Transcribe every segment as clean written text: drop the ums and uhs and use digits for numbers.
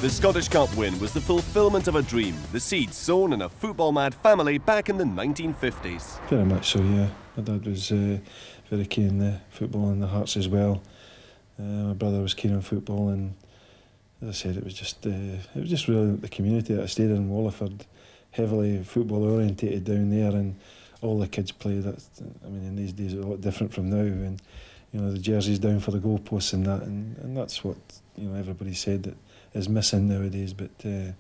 The Scottish Cup win was the fulfilment of a dream, the seed sown in a football-mad family back in the 1950s. Very much so, yeah. My dad was very keen on the football in the Hearts as well. My brother was keen on football, and as I said, it was just really the community that I stayed in Walliford, heavily football orientated down there, and all the kids played. I mean, in these days, it's a lot different from now, and you know, the jerseys down for the goalposts and that, and that's what, you know, everybody said that is missing nowadays. But it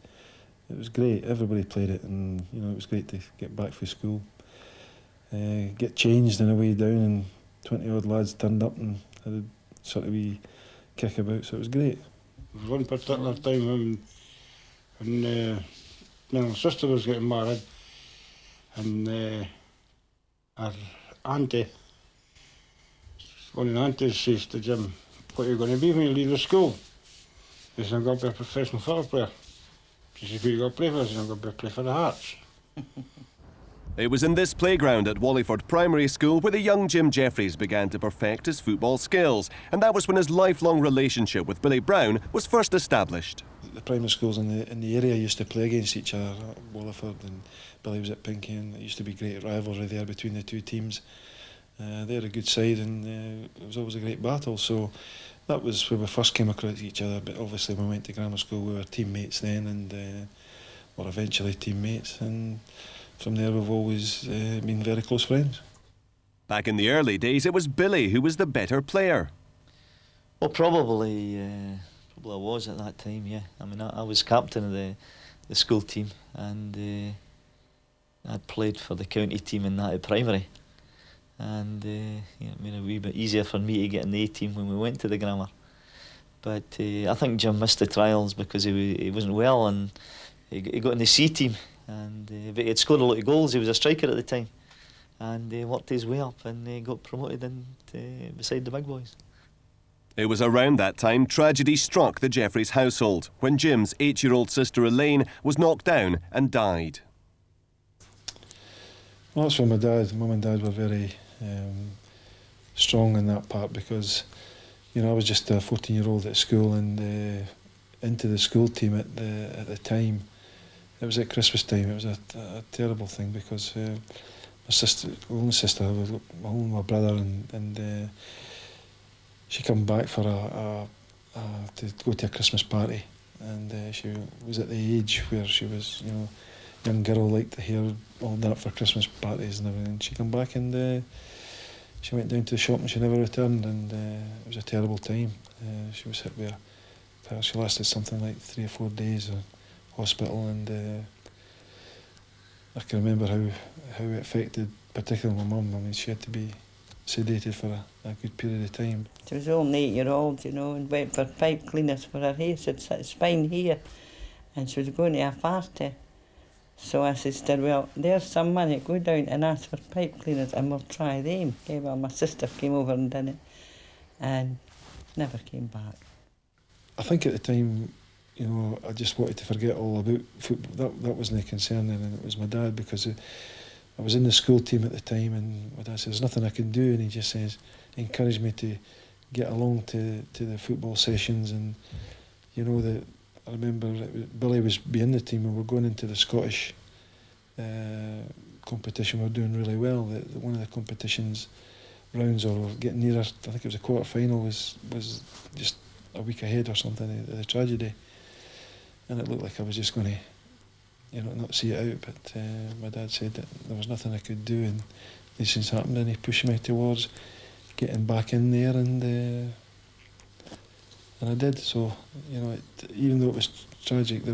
was great. Everybody played it, and you know, it was great to get back from school, get changed on the way down, and 20 odd lads turned up and had a sort of wee kick about. So it was great. There was one particular time when my sister was getting married, and our auntie, one of the aunties says to Jim, "What are you going to be when you leave the school?" He said, "I'm going to be a professional football player." She said, "Who are you going to play for?" I said, "I'm going to play for the Hearts." It was in this playground at Walliford Primary School where the young Jim Jefferies began to perfect his football skills, and that was when his lifelong relationship with Billy Brown was first established. The primary schools in the area used to play against each other. Walliford and Billy was at Pinkie, and it used to be great rivalry there between the two teams. They had a good side, and it was always a great battle. So that was where we first came across each other. But obviously, when we went to grammar school, we were teammates then, and were eventually teammates. And from there, we've always been very close friends. Back in the early days, it was Billy who was the better player. Well, probably I was at that time, yeah. I mean, I was captain of the school team, and I'd played for the county team in that at primary. And it made it a wee bit easier for me to get in the A team when we went to the grammar. But I think Jim missed the trials because he wasn't well, and he got in the C team. And but he had scored a lot of goals. He was a striker at the time, and he worked his way up and got promoted beside the big boys. It was around that time tragedy struck the Jefferies household when Jim's 8-year-old sister Elaine was knocked down and died. Well, that's when Mum and Dad were very strong in that part, because you know, I was just a 14-year-old at school, and into the school team at the time. It was at Christmas time. It was a terrible thing, because my older sister, my brother, and she come back for to go to a Christmas party, and she was at the age where she was, you know, young girl, liked to hear all that for Christmas parties and everything. She come back, and she went down to the shop, and she never returned, and it was a terrible time. She was hit with she lasted something like 3 or 4 days in hospital, and I can remember how it affected particularly my mum. I mean, she had to be sedated for a good period of time. She was only 8-year-old, you know, and went for pipe cleaners for her hair. She had spine here, and she was going to a party. So I said to her, "Well, there's some money, go down and ask for pipe cleaners and we'll try them." Okay, well, my sister came over and did it, and never came back. I think at the time, you know, I just wanted to forget all about football. That wasn't a concern then, and it was my dad, because I was in the school team at the time, and my dad says, "There's nothing I can do," and he encouraged me to get along to the football sessions. And you know, I remember Billy was being the team, and we're going into the Scottish competition. We were doing really well. One of the competitions rounds, or getting nearer, I think it was a quarter final, was just a week ahead or something of the tragedy, and it looked like I was just going to, you know, not see it out. But my dad said that there was nothing I could do, and these things happened, and he pushed me towards getting back in there, and I did. So, you know, even though it was tragic, they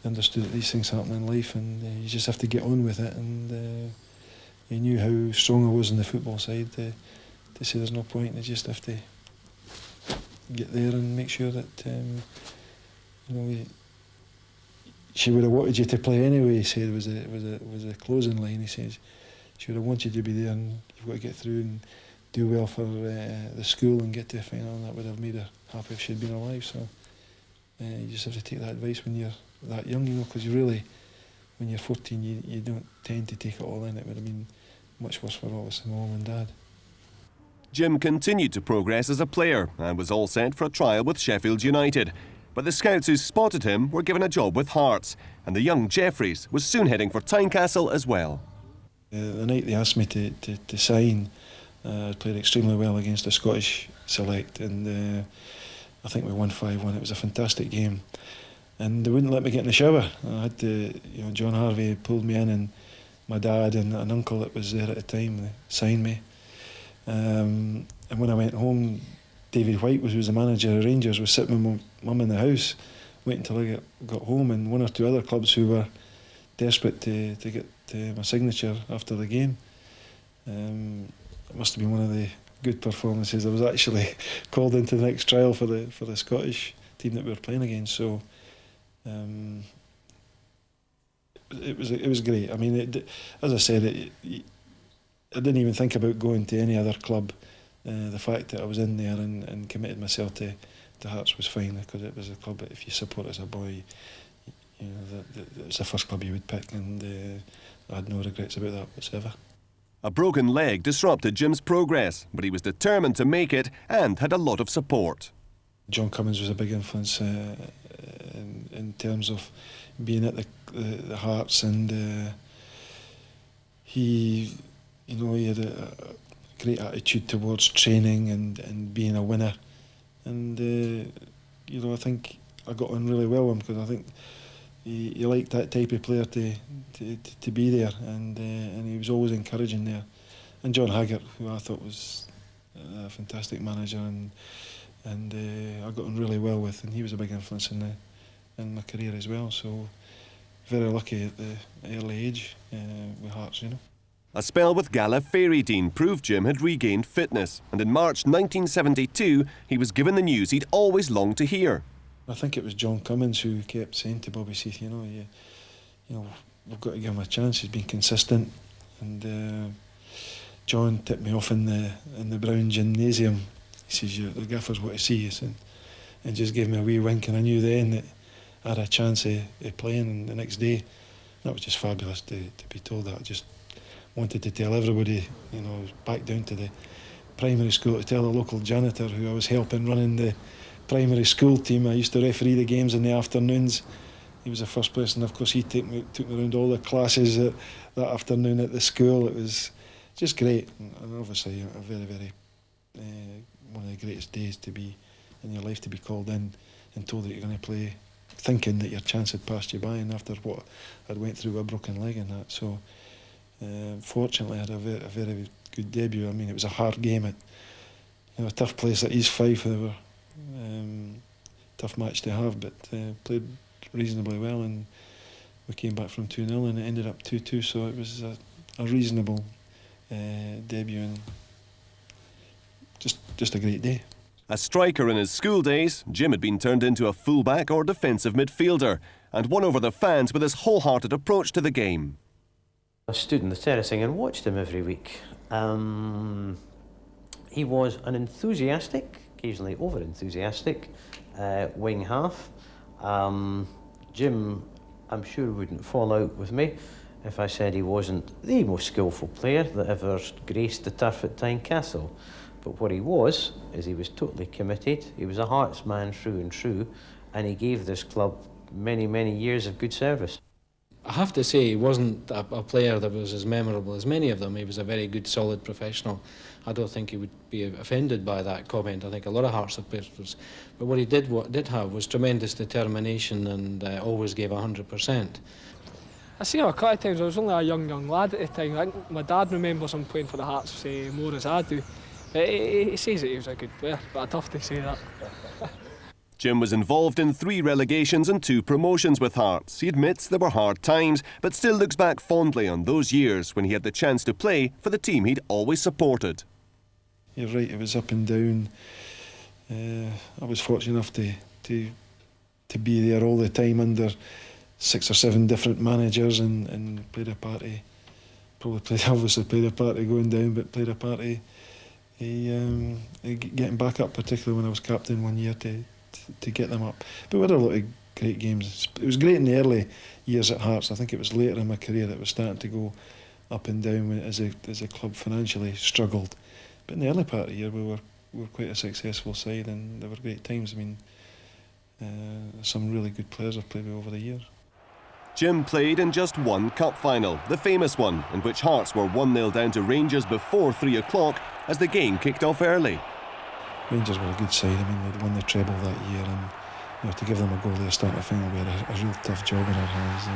understood that these things happen in life, and you just have to get on with it. And he knew how strong I was in the football side to say there's no point, and you just have to get there and make sure that you know, she would have wanted you to play anyway. He said was a closing line. He says she would have wanted you to be there, and you've got to get through and do well for the school and get to a final, and that would have made her happy if she'd been alive. So you just have to take that advice when you're that young, you know, because you really, when you're 14, you don't tend to take it all in. It would have been much worse for all of us, my mum and dad. Jim continued to progress as a player and was all set for a trial with Sheffield United. But the scouts who spotted him were given a job with Hearts, and the young Jefferies was soon heading for Tynecastle as well. The night they asked me to sign, I played extremely well against the Scottish select, and I think we won 5-1. It was a fantastic game, and they wouldn't let me get in the shower. I had to, John Harvey pulled me in, and my dad and an uncle that was there at the time signed me. And when I went home, David White, who was the manager of Rangers, was sitting with my mum in the house, waiting until I got home, and one or two other clubs who were desperate to get my signature after the game. It must have been one of the good performances. I was actually called into the next trial for the Scottish team that we were playing against. So it was great. I mean, as I said, I didn't even think about going to any other club. The fact that I was in there and committed myself to Hearts was fine, because it was a club that if you support as a boy, it was the first club you would pick, and I had no regrets about that whatsoever. A broken leg disrupted Jim's progress, but he was determined to make it and had a lot of support. John Cummins was a big influence in terms of being at the Hearts, and he had a great attitude towards training and being a winner, and I think I got on really well with him, because I think he liked that type of player to be there, and he was always encouraging there. And John Haggart, who I thought was a fantastic manager, and I got on really well with, and he was a big influence in my career as well. So very lucky at the early age with Hearts, A spell with Gala Fairydean proved Jim had regained fitness, and in March 1972 he was given the news he'd always longed to hear. I think it was John Cummins who kept saying to Bobby Seath, we've got to give him a chance. He's been consistent, and John tipped me off in the Brown Gymnasium. He says, "The gaffers want to see you," and just gave me a wee wink, and I knew then that I had a chance of playing. And the next day, that was just fabulous to be told that. I just wanted to tell everybody, back down to the primary school, to tell the local janitor who I was helping running the primary school team. I used to referee the games in the afternoons. He was the first person. Of course, he took me around all the classes that afternoon at the school. It was just great, and obviously a very, very one of the greatest days to be in your life, to be called in and told that you're going to play, thinking that your chance had passed you by, and after what I'd went through with a broken leg and that. So fortunately, I had a very good debut. I mean, it was a hard game at a tough place at East Fife. They were tough match to have, but played reasonably well, and we came back from 2-0 and it ended up 2-2, so it was a reasonable debut, and just a great day. A striker in his school days, Jim had been turned into a fullback or defensive midfielder and won over the fans with his wholehearted approach to the game. I stood in the terracing and watched him every week. He was an enthusiastic, occasionally over-enthusiastic, wing half. Jim, I'm sure, wouldn't fall out with me if I said he wasn't the most skillful player that ever graced the turf at Tynecastle. But what he was he was totally committed. He was a Hearts man through and through, and he gave this club many, many years of good service. I have to say, he wasn't a player that was as memorable as many of them. He was a very good, solid professional. I don't think he would be offended by that comment. I think a lot of Hearts players was. But what he did have was tremendous determination, and always gave 100%. I see him a couple of times. I was only a young lad at the time. I think my dad remembers him playing for the Hearts more as I do. But he says that he was a good player, but tough to say that. Jim was involved in 3 relegations and 2 promotions with Hearts. He admits there were hard times, but still looks back fondly on those years when he had the chance to play for the team he'd always supported. You're right, it was up and down. I was fortunate enough to be there all the time under 6 or 7 different managers, and played a part obviously played a part of going down, but played a part of getting back up, particularly when I was captain one year to get them up. But we had a lot of great games. It was great in the early years at Hearts. I think it was later in my career that was starting to go up and down as a club financially struggled. But in the early part of the year, we were quite a successful side, and there were great times. I mean, some really good players I've played with over the years. Jim played in just one cup final, the famous one, in which Hearts were 1-0 down to Rangers before 3 o'clock as the game kicked off early. Rangers were a good side. I mean, they'd won the treble that year, and to give them a goal there starting the final, we had a real tough job in our hands.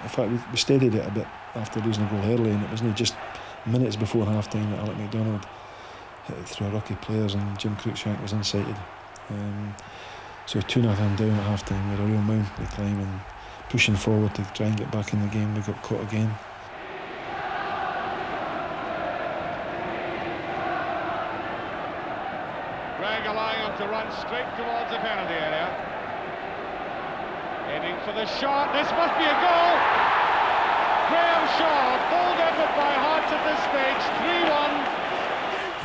In fact, we steadied it a bit after losing a goal early, and it wasn't just minutes before half time that Alec MacDonald hit it through our rookie players and Jim Cruikshank was insighted. So 2-0 down at half time, we had a real mountain to climb, and pushing forward to try and get back in the game, we got caught again. Greg allowing him to run straight towards the penalty area. Heading for the shot, this must be a goal! Graham Shaw, bold effort by Hearts at this stage,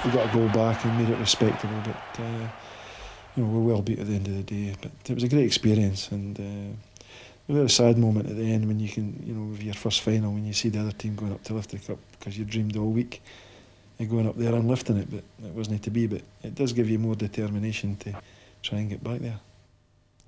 3-1. We got a goal back and made it respectable, but we were well beat at the end of the day. But it was a great experience, and a very sad moment at the end when you can, with your first final, when you see the other team going up to lift the cup, because you dreamed all week of going up there and lifting it, but it wasn't to be. But it does give you more determination to try and get back there.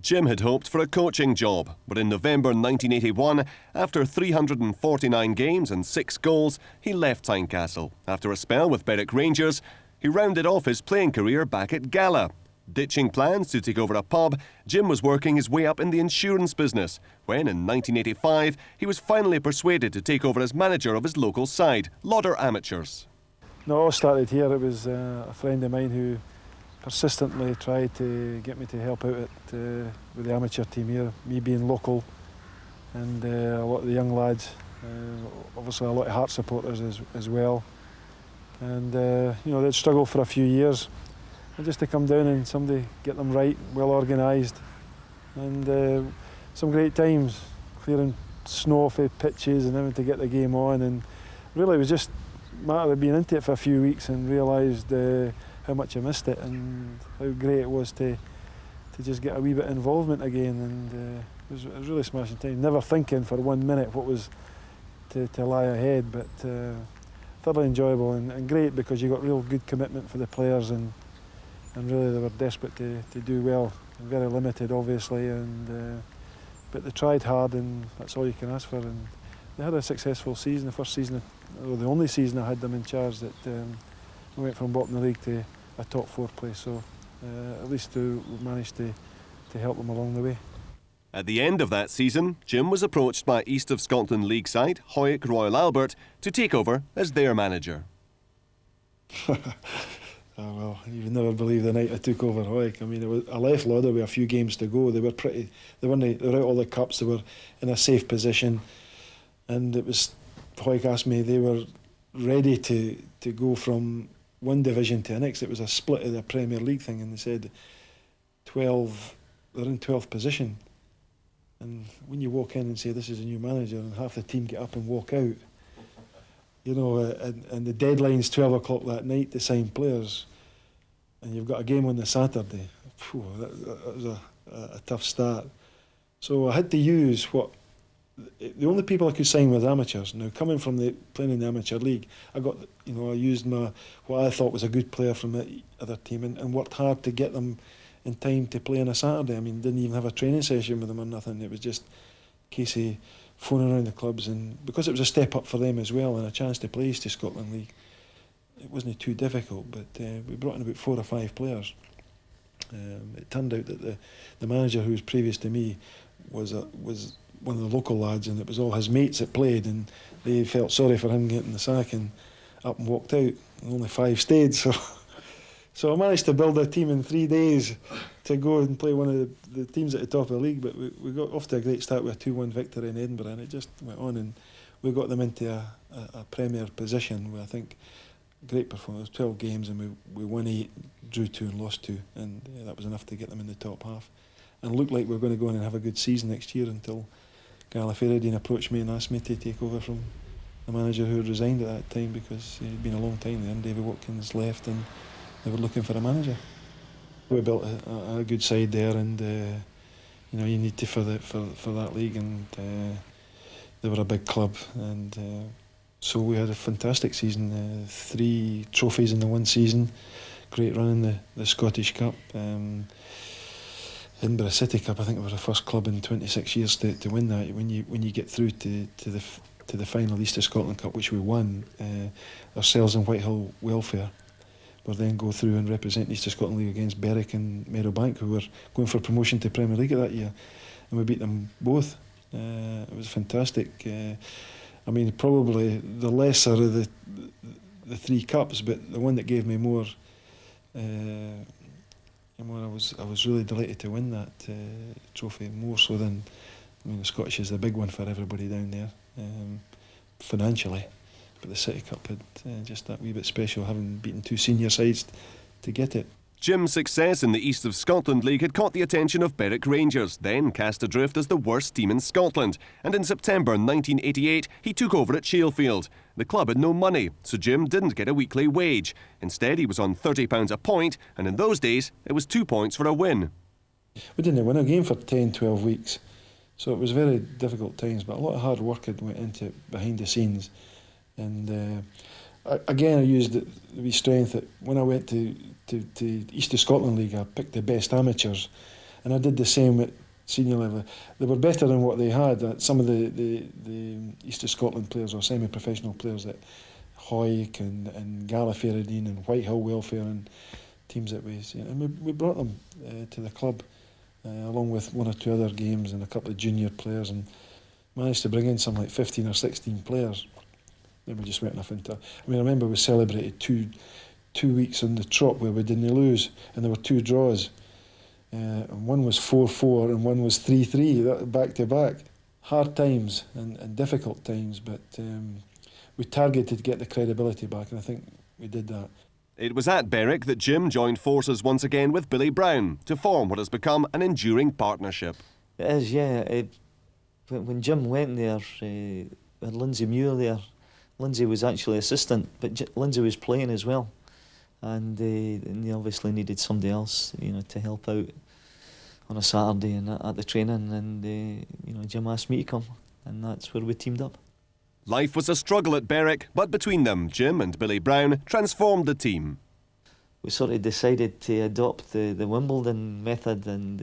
Jim had hoped for a coaching job, but in November 1981, after 349 games and 6 goals, he left Tynecastle. After a spell with Berwick Rangers, he rounded off his playing career back at Gala. Ditching plans to take over a pub, Jim was working his way up in the insurance business, when in 1985 he was finally persuaded to take over as manager of his local side, Lauder Amateurs. No, it all started here. It was a friend of mine who persistently tried to get me to help out with the amateur team here, me being local, and a lot of the young lads, obviously a lot of Hearts supporters as well. And they'd struggled for a few years. And just to come down and somebody get them right, well organised, and some great times, clearing snow off the pitches and having to get the game on. And really it was just a matter of being into it for a few weeks and realised how much I missed it and how great it was to just get a wee bit of involvement again. And it was a really smashing time, never thinking for 1 minute what was to lie ahead, but thoroughly enjoyable and great, because you got real good commitment for the players, and really they were desperate to do well, and very limited obviously, but they tried hard, and that's all you can ask for. And they had a successful season, the first season, or the only season I had them in charge, that we went from bottom of the league to a top 4 place, so at least we managed to help them along the way. At the end of that season, Jim was approached by East of Scotland League side Hoyk Royal Albert to take over as their manager. Oh, well, you would never believe the night I took over Hoyk. I mean, I left Lauder with a few games to go. They were out all the cups, they were in a safe position, and it was, Hoyk asked me, they were ready to go from one division to the next. It was a split of the Premier League thing, and they said they're in 12th position. And when you walk in and say this is a new manager, and half the team get up and walk out, and the deadline's 12 o'clock that night to sign players, and you've got a game on the Saturday, that was a tough start. So I had to use the only people I could sign with amateurs. Now, coming from playing in the amateur league, I used what I thought was a good player from the other team, and worked hard to get them in time to play on a Saturday. I mean, didn't even have a training session with them or nothing. It was just a case of phoning around the clubs, and because it was a step up for them as well and a chance to play East of Scotland League, it wasn't too difficult. But we brought in about 4 or 5 players. It turned out that the manager who was previous to me was one of the local lads, and it was all his mates that played, and they felt sorry for him getting the sack and up and walked out. And only 5 stayed, so I managed to build a team in 3 days to go and play one of the teams at the top of the league. But we got off to a great start with a 2-1 victory in Edinburgh, and it just went on, and we got them into a Premier position where I think great performance, 12 games, and we won 8, drew 2 and lost 2, and that was enough to get them in the top half. And it looked like we were going to go on and have a good season next year, until Gala Fairadine approached me and asked me to take over from the manager who had resigned at that time, because he'd been a long time there, and David Watkins left, and they were looking for a manager. We built a good side there, and you need to for that league, and they were a big club, and so we had a fantastic season. 3 trophies in the one season, great run in the Scottish Cup. Edinburgh City Cup. I think we were the first club in 26 years to win that. When you get through to the final East of Scotland Cup, which we won, ourselves and Whitehall Welfare will then go through and represent the East of Scotland League against Berwick and Meadowbank, who were going for promotion to Premier League that year, and we beat them both. It was fantastic. I mean, probably the lesser of the three cups, but the one that gave me more. I was really delighted to win that trophy, more so than, I mean, the Scottish is the big one for everybody down there, financially, but the City Cup had just that wee bit special, having beaten two senior sides to get it. Jim's success in the East of Scotland League had caught the attention of Berwick Rangers, then cast adrift as the worst team in Scotland, and in September 1988 he took over at Shielfield. The club had no money, so Jim didn't get a weekly wage. Instead he was on £30 a point, and in those days it was 2 points for a win. We didn't win a game for 10-12 weeks, so it was very difficult times, but a lot of hard work had went into it behind the scenes. And again, I used the wee strength that when I went to East of Scotland League, I picked the best amateurs, and I did the same at senior level. They were better than what they had. Some of the East of Scotland players or semi-professional players at Hoyk and Gallifreydine and Whitehall Welfare and teams that we brought them to the club along with one or two other games and a couple of junior players, and managed to bring in some like 15 or 16 players. Then we just went off into. I mean, I remember we celebrated two weeks on the trot where we didn't lose, and there were two draws. And one was 4-4 and one was 3-3, back to back. Hard times and difficult times, but we targeted to get the credibility back, and I think we did that. It was at Berwick that Jim joined forces once again with Billy Brown to form what has become an enduring partnership. It is, yeah. When Jim went there, we had Lindsay Muir there. Lindsay was actually assistant, but Lindsay was playing as well. And they obviously needed somebody else, to help out on a Saturday and at the training. And Jim asked me to come, and that's where we teamed up. Life was a struggle at Berwick, but between them, Jim and Billy Brown transformed the team. We sort of decided to adopt the Wimbledon method, and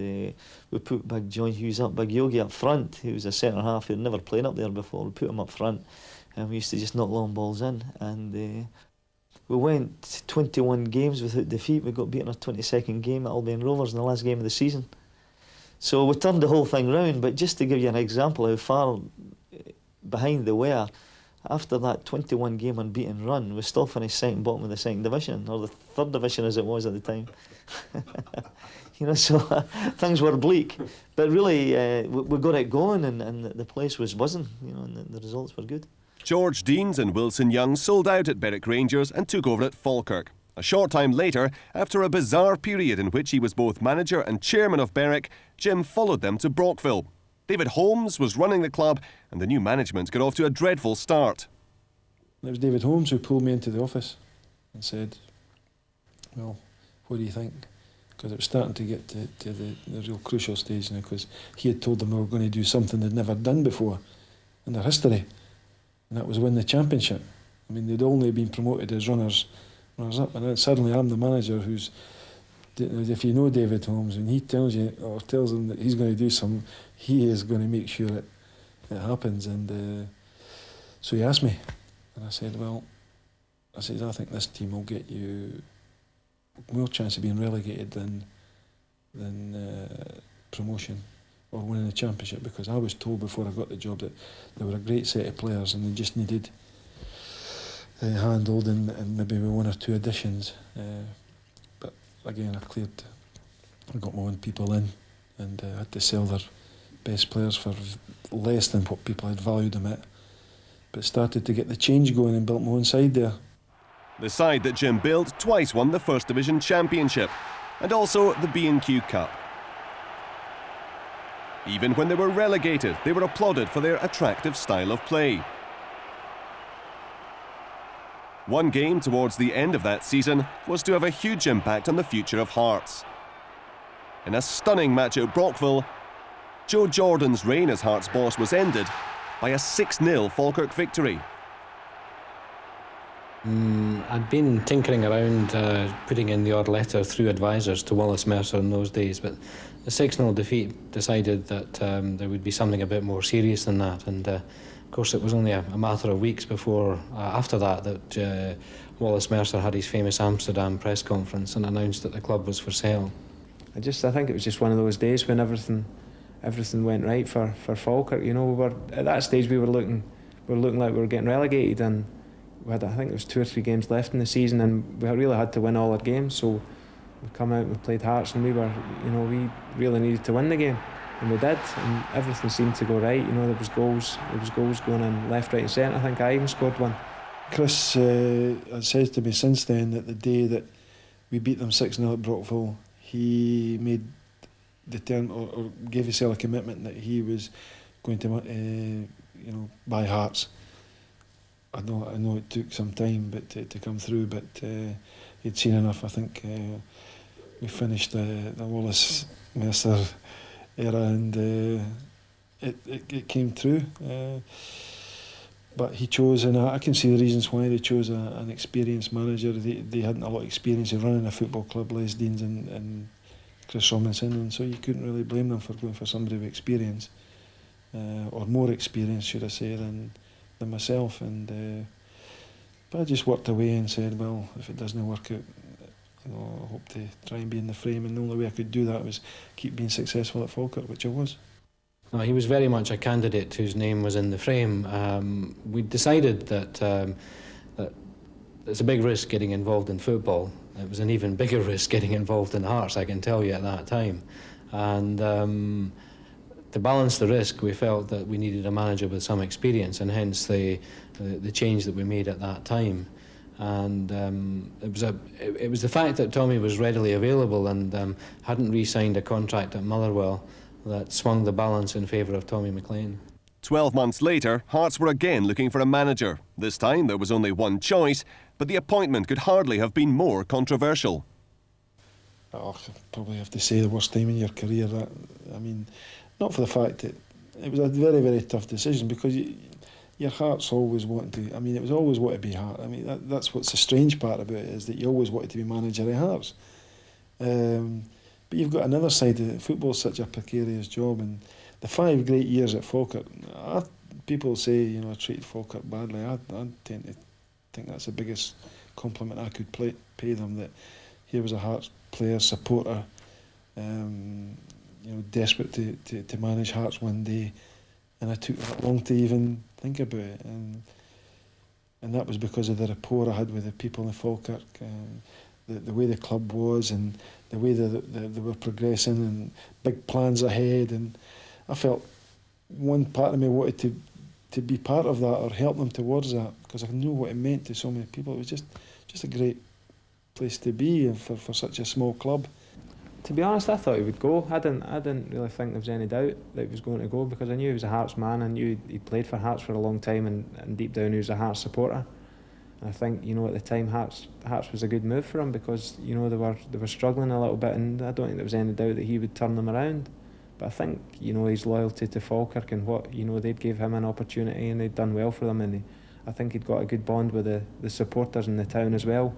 we put Big John Hughes up, Big Yogi up front. He was a centre half. He'd never played up there before. We put him up front, and we used to just knock long balls in. And we went 21 games without defeat. We got beaten our 22nd game at Albion Rovers in the last game of the season. So we turned the whole thing round. But just to give you an example how far behind they were, after that 21 game unbeaten run, we still finished second bottom of the second division, or the third division as it was at the time. So things were bleak. But really, we got it going, and the place was buzzing, and the results were good. George Deans and Wilson Young sold out at Berwick Rangers and took over at Falkirk. A short time later, after a bizarre period in which he was both manager and chairman of Berwick, Jim followed them to Brockville. David Holmes was running the club, and the new management got off to a dreadful start. It was David Holmes who pulled me into the office and said, well, what do you think? Because it was starting to get to the real crucial stage now, because he had told them they were going to do something they'd never done before in their history, and that was win the championship. I mean, they'd only been promoted as runners up, and then suddenly I'm the manager who's, if you know David Holmes, when he tells you or tells them that he's going to do something, he is going to make sure it happens. And so he asked me, and I said, well, I think this team will get you more chance of being relegated than promotion or winning the championship, because I was told before I got the job that they were a great set of players and they just needed handled and maybe with one or two additions. But again, I got my own people in, and I had to sell their best players for less than what people had valued them at. But started to get the change going and built my own side there. The side that Jim built twice won the First Division Championship and also the B&Q Cup. Even when they were relegated, they were applauded for their attractive style of play. One game towards the end of that season was to have a huge impact on the future of Hearts. In a stunning match at Brockville, Joe Jordan's reign as Hearts boss was ended by a 6-0 Falkirk victory. I'd been tinkering around, putting in the odd letter through advisors to Wallace Mercer in those days, but the 6-0 defeat decided that there would be something a bit more serious than that, and of course it was only a matter of weeks before, after that Wallace Mercer had his famous Amsterdam press conference and announced that the club was for sale. I think it was just one of those days when everything went right for Falkirk. You know, we were at that stage we were looking like we were getting relegated, and we had, I think it was 2 or 3 games left in the season, and we really had to win all our games. So we come out, we played Hearts, and we really needed to win the game, and we did, and everything seemed to go right. You know, there was goals going in left, right, and centre. I think I even scored one. Chris has said to me since then that the day that we beat them 6-0 at Brockville, he made or gave himself a commitment that he was going to, buy Hearts. I know it took some time, but to come through, but he'd seen enough. I think we finished the Wallace Mercer era, and it came through. But he chose, and I can see the reasons why they chose an experienced manager. They hadn't a lot of experience of running a football club, Les Deans and Chris Robinson, and so you couldn't really blame them for going for somebody with experience, or more experience, should I say, than myself. And but I just worked away and said, well, if it doesn't work out, I hope to try and be in the frame, and the only way I could do that was keep being successful at Falkirk, which I was. No, he was very much a candidate whose name was in the frame. We decided that it's a big risk getting involved in football. It was an even bigger risk getting involved in Hearts, I can tell you, at that time. And to balance the risk, we felt that we needed a manager with some experience, and hence the change that we made at that time. And it was the fact that Tommy was readily available and hadn't re-signed a contract at Motherwell that swung the balance in favour of Tommy McLean. 12 months later, Hearts were again looking for a manager. This time there was only one choice, but the appointment could hardly have been more controversial. I probably have to say the worst time in your career. Not for the fact that it was a very, very tough decision, because your heart's always wanting to. It was always wanted to be Hearts. That's what's the strange part about it, is that you always wanted to be manager of Hearts. But you've got another side of it. Football's such a precarious job, and the 5 great years at Falkirk, people say, I treated Falkirk badly. I tend to think that's the biggest compliment I could pay them, that here was a Hearts player, supporter, desperate to manage Hearts one day, and I took that long to even think about it, and that was because of the rapport I had with the people in Falkirk, the way the club was, and the way they were progressing, and big plans ahead, and I felt one part of me wanted to be part of that or help them towards that, because I knew what it meant to so many people. It was just a great place to be for such a small club. To be honest, I thought he would go. I didn't really think there was any doubt that he was going to go, because I knew he was a Hearts man. I knew he played for Hearts for a long time, and deep down he was a Hearts supporter. And I think, at the time Hearts was a good move for him, because they were struggling a little bit, and I don't think there was any doubt that he would turn them around. But I think his loyalty to Falkirk, and what they'd gave him an opportunity, and they'd done well for them, and I think he'd got a good bond with the supporters in the town as well.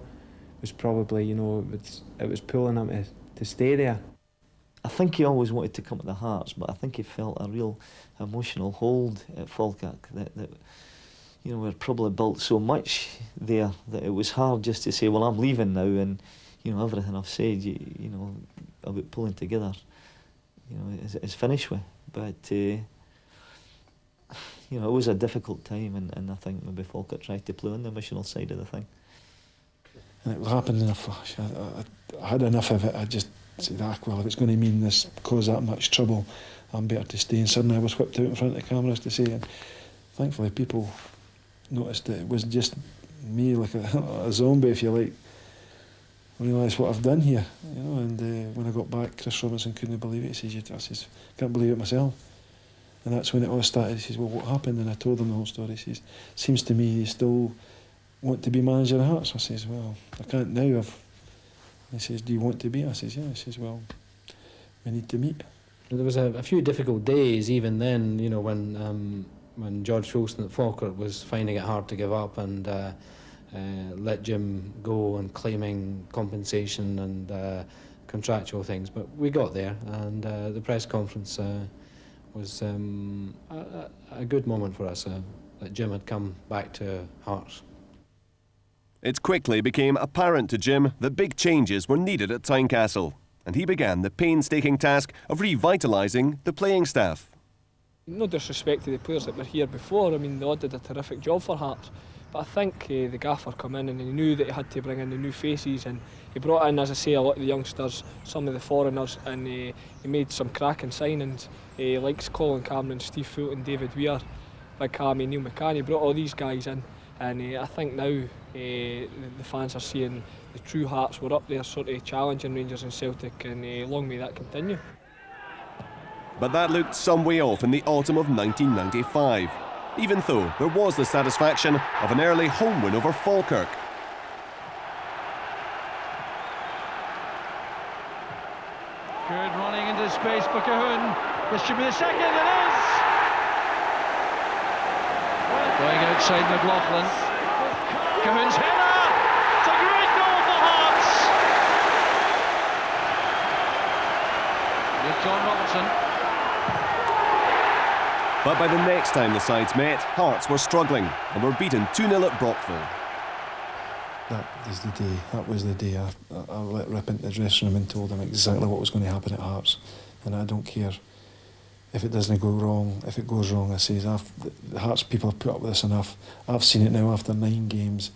It was probably it was pulling him to stay there. I think he always wanted to come to the Hearts, but I think he felt a real emotional hold at Falkirk that we're probably built so much there that it was hard just to say, well, I'm leaving now, and everything I've said, about pulling together, is finished with. But it was a difficult time, and I think maybe Falkirk tried to play on the emotional side of the thing. And it happened in a flash. I had enough of it. I just said, well, if it's going to mean this, cause that much trouble, I'm better to stay. And suddenly I was whipped out in front of the cameras to say, and thankfully people noticed that it wasn't just me, like a zombie, if you like. I realised what I've done here, and when I got back, Chris Robinson couldn't believe it. He says, I says, can't believe it myself. And that's when it all started. He says, well, what happened? And I told him the whole story. He says, seems to me you still want to be manager of Hearts. I says, well, I can't now. He says, do you want to be? I says, yeah. He says, well, we need to meet. There was a few difficult days even then, when George Wilson at Falkirk was finding it hard to give up, and let Jim go and claiming compensation and contractual things, but we got there, and the press conference was a good moment for us, that Jim had come back to Hearts. It quickly became apparent to Jim that big changes were needed at Tynecastle, and he began the painstaking task of revitalising the playing staff. No disrespect to the players that were here before, I mean they all did a terrific job for Hearts, but I think the gaffer come in and he knew that he had to bring in the new faces, and he brought in, as I say, a lot of the youngsters, some of the foreigners, and he made some cracking signings, likes Colin Cameron, Steve Fulton, David Weir, Big Cammy, Neil McCann. He brought all these guys in, and I think now the fans are seeing the true Hearts were up there sort of challenging Rangers and Celtic, and long may that continue. But that looked some way off in the autumn of 1995, even though there was the satisfaction of an early home win over Falkirk. Good running into space for Cahoon. This should be the second, it is! Going outside Midlothian. Cahoon's header! It's a great goal for Hearts! With John Robertson. But by the next time the sides met, Hearts were struggling and were beaten 2-0 at Brockville. That is the day. That was the day I let rip into the dressing room and told them exactly what was going to happen at Hearts. And I don't care if it doesn't go wrong. If it goes wrong, I say, the Hearts people have put up with this enough. I've seen it now after 9 games.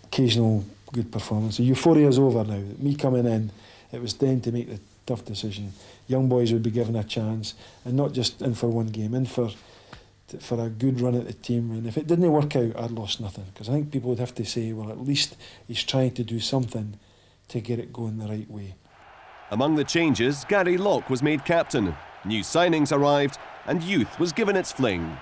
Occasional good performance. The euphoria is over now. Me coming in, it was then to make the tough decision. Young boys would be given a chance, and not just in for one game, in for a good run at the team. And if it didn't work out, I'd lost nothing, because I think people would have to say, well, at least he's trying to do something to get it going the right way. Among the changes, Gary Locke was made captain. New signings arrived, and youth was given its fling.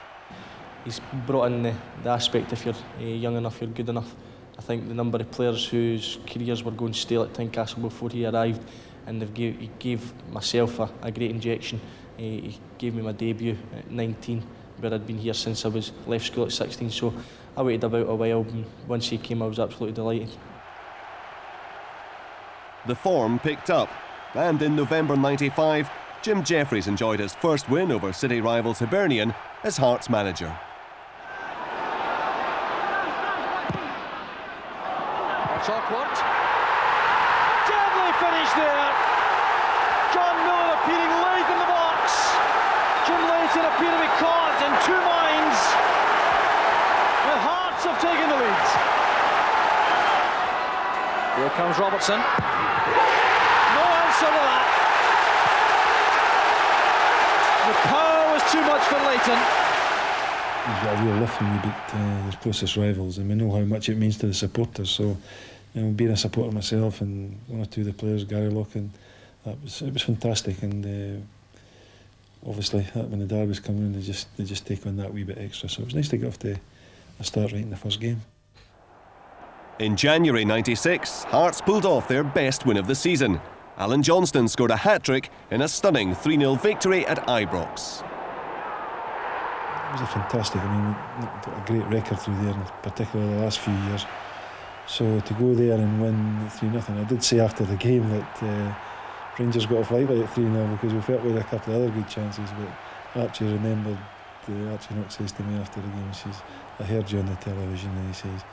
He's brought in the aspect, if you're young enough, you're good enough. I think the number of players whose careers were going stale at Tynecastle before he arrived, and he gave myself a great injection. He gave me my debut at 19, where I'd been here since I was left school at 16, so I waited about a while, and once he came I was absolutely delighted. The form picked up, and in November '95, Jim Jefferies enjoyed his first win over city rivals Hibernian as Hearts manager. It's awkward. Deadly finish there. John Miller appearing late in the box. Jim Layton appeared to be caught in 2 minds. The Hearts have taken the lead. Here comes Robertson. No answer to that. The power was too much for Layton. You've got a real lift when you beat your closest rivals, and we know how much it means to the supporters. So, being a supporter myself, and one or two of the players, Gary Locke, and it was fantastic. And obviously, when the derbies come in, they just take on that wee bit extra. So it was nice to get off to a start right in the first game. In January '96, Hearts pulled off their best win of the season. Alan Johnston scored a hat-trick in a stunning 3-0 victory at Ibrox. It was a fantastic, a great record through there, particularly the last few years. So to go there and win 3-0, I did say after the game that Rangers got off lightly at 3-0 because we felt we had a couple of other good chances, but Archie remembered, Archie Knox says to me after the game, he says, I heard you on the television, and he says,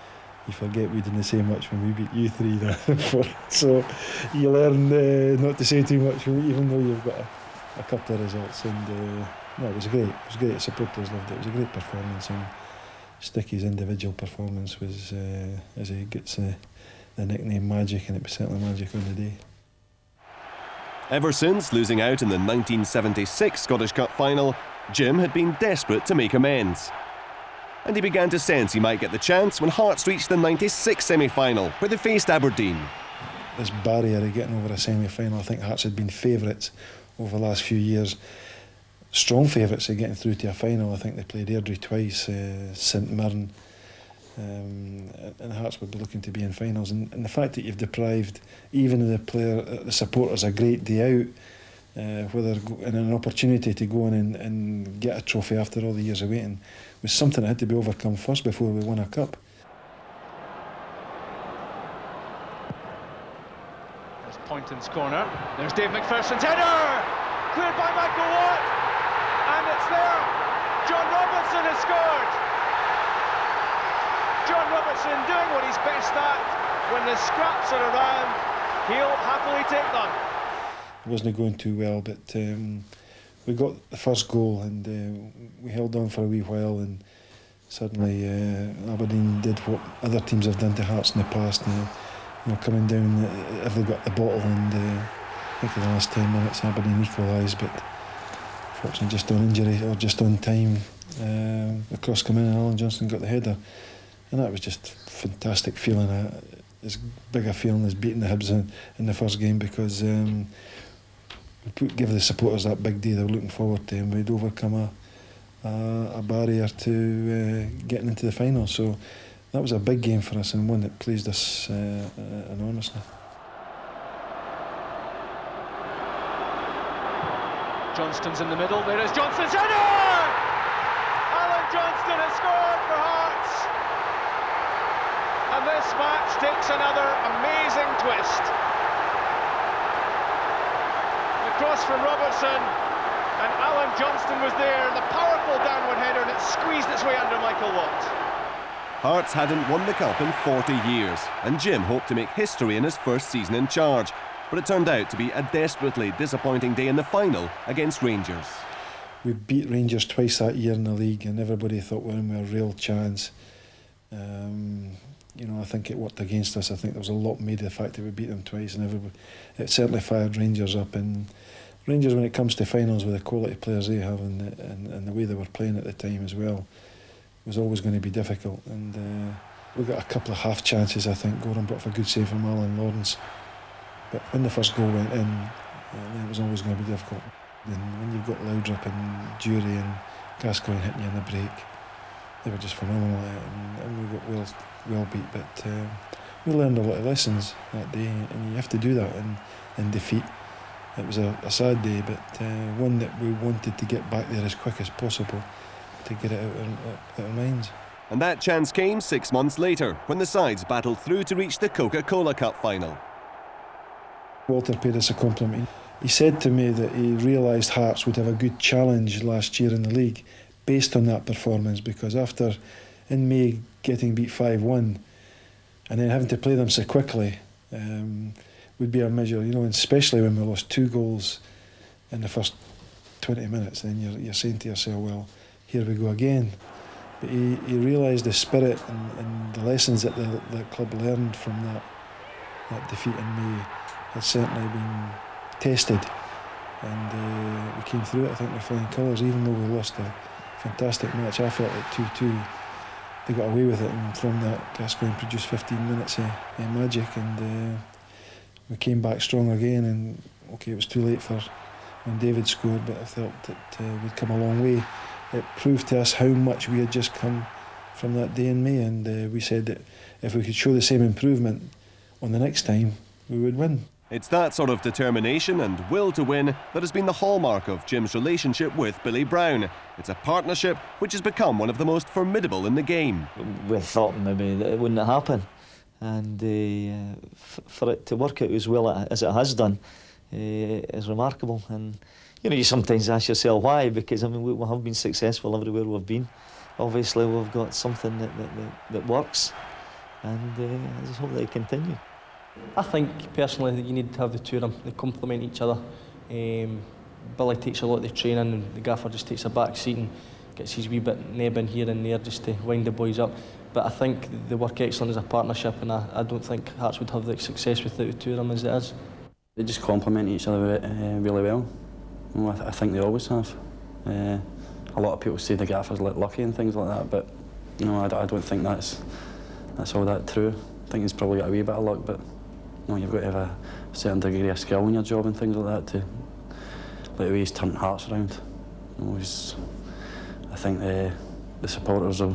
you forget we didn't say much when we beat you 3-0. So you learn not to say too much, even though you've got a couple of results. And no, it was great. It was great. The supporters loved it. It was a great performance, and Sticky's individual performance was, as he gets the nickname Magic, and it was certainly magic on the day. Ever since losing out in the 1976 Scottish Cup final, Jim had been desperate to make amends. And he began to sense he might get the chance when Hearts reached the '96 semi-final, where they faced Aberdeen. This barrier of getting over a semi-final, I think Hearts had been favourites over the last few years. Strong favourites of getting through to a final. I think they played Airdrie twice, St Mirren, and Hearts would be looking to be in finals. And the fact that you've deprived even the supporters a great day out, whether in an opportunity to go in and get a trophy after all the years of waiting, was something that had to be overcome first before we won a cup. Hampton's corner. There's Dave McPherson's header! Cleared by Michael Watt! And it's there! John Robertson has scored! John Robertson doing what he's best at. When the scraps are around, he'll happily take them. It wasn't going too well, but we got the first goal and we held on for a wee while, and suddenly Aberdeen did what other teams have done to Hearts in the past, coming down if they got the bottle, and I think in the last 10 minutes Aberdeen equalised, but fortunately just on injury or just on time the cross came in and Alan Johnston got the header, and that was just a fantastic feeling, as big a feeling as beating the Hibs in the first game, because give the supporters that big day they were looking forward to, and we'd overcome a barrier to getting into the final. So that was a big game for us, and one that pleased us enormously. Johnston's in the middle, there is Johnston's header! Alan Johnston has scored for Hearts! And this match takes another amazing twist. Cross from Robertson, and Alan Johnston was there, and the powerful downward header, and it squeezed its way under Michael Watt. Hearts hadn't won the Cup in 40 years, and Jim hoped to make history in his first season in charge, but it turned out to be a desperately disappointing day in the final against Rangers. We beat Rangers twice that year in the league, and everybody thought we were in with a real chance. I think it worked against us. I think there was a lot made of the fact that we beat them twice, and it certainly fired Rangers up. And Rangers, when it comes to finals with the quality players they have and the way they were playing at the time as well, was always going to be difficult. And we got a couple of half chances, I think. Goran brought off a good save from Alan Lawrence, but when the first goal went in, it was always going to be difficult. And when you've got Laudrup and Jury and Gascoigne hitting you in the break, they were just phenomenal, and we got well beat, but we learned a lot of lessons that day, and you have to do that in defeat. It was a sad day, but one that we wanted to get back there as quick as possible to get it out of our minds. And that chance came 6 months later, when the sides battled through to reach the Coca-Cola Cup final. Walter paid us a compliment. He said to me that he realised Hearts would have a good challenge last year in the league based on that performance, because after, in May, getting beat 5-1 and then having to play them so quickly would be a measure, and especially when we lost 2 goals in the first 20 minutes, then you're saying to yourself, well, here we go again. But he realised the spirit and the lessons that the club learned from that defeat in May had certainly been tested, and we came through it, I think, with flying colours, even though we lost a fantastic match. I felt at 2-2 they got away with it, and from that Gascoigne produced 15 minutes of magic, and we came back strong again. And okay, it was too late for when David scored, but I felt that we'd come a long way. It proved to us how much we had just come from that day in May, and we said that if we could show the same improvement on the next time, we would win. It's that sort of determination and will to win that has been the hallmark of Jim's relationship with Billy Brown. It's a partnership which has become one of the most formidable in the game. We thought maybe that it wouldn't happen, and for it to work out as well as it has done is remarkable. And you sometimes ask yourself why, because we have been successful everywhere we've been. Obviously we've got something that works, and I just hope that it continue. I think personally that you need to have the two of them. They complement each other. Billy takes a lot of the training, and the gaffer just takes a back seat and gets his wee bit nabbing here and there just to wind the boys up. But I think they work excellent as a partnership, and I don't think Hearts would have the success without the two of them as it is. They just complement each other really well. I think they always have. A lot of people say the gaffer's lucky and things like that, but I don't think that's all that true. I think he's probably got a wee bit of luck, but you've got to have a certain degree of skill in your job and things like that to like the way he's turned Hearts around. I think the supporters will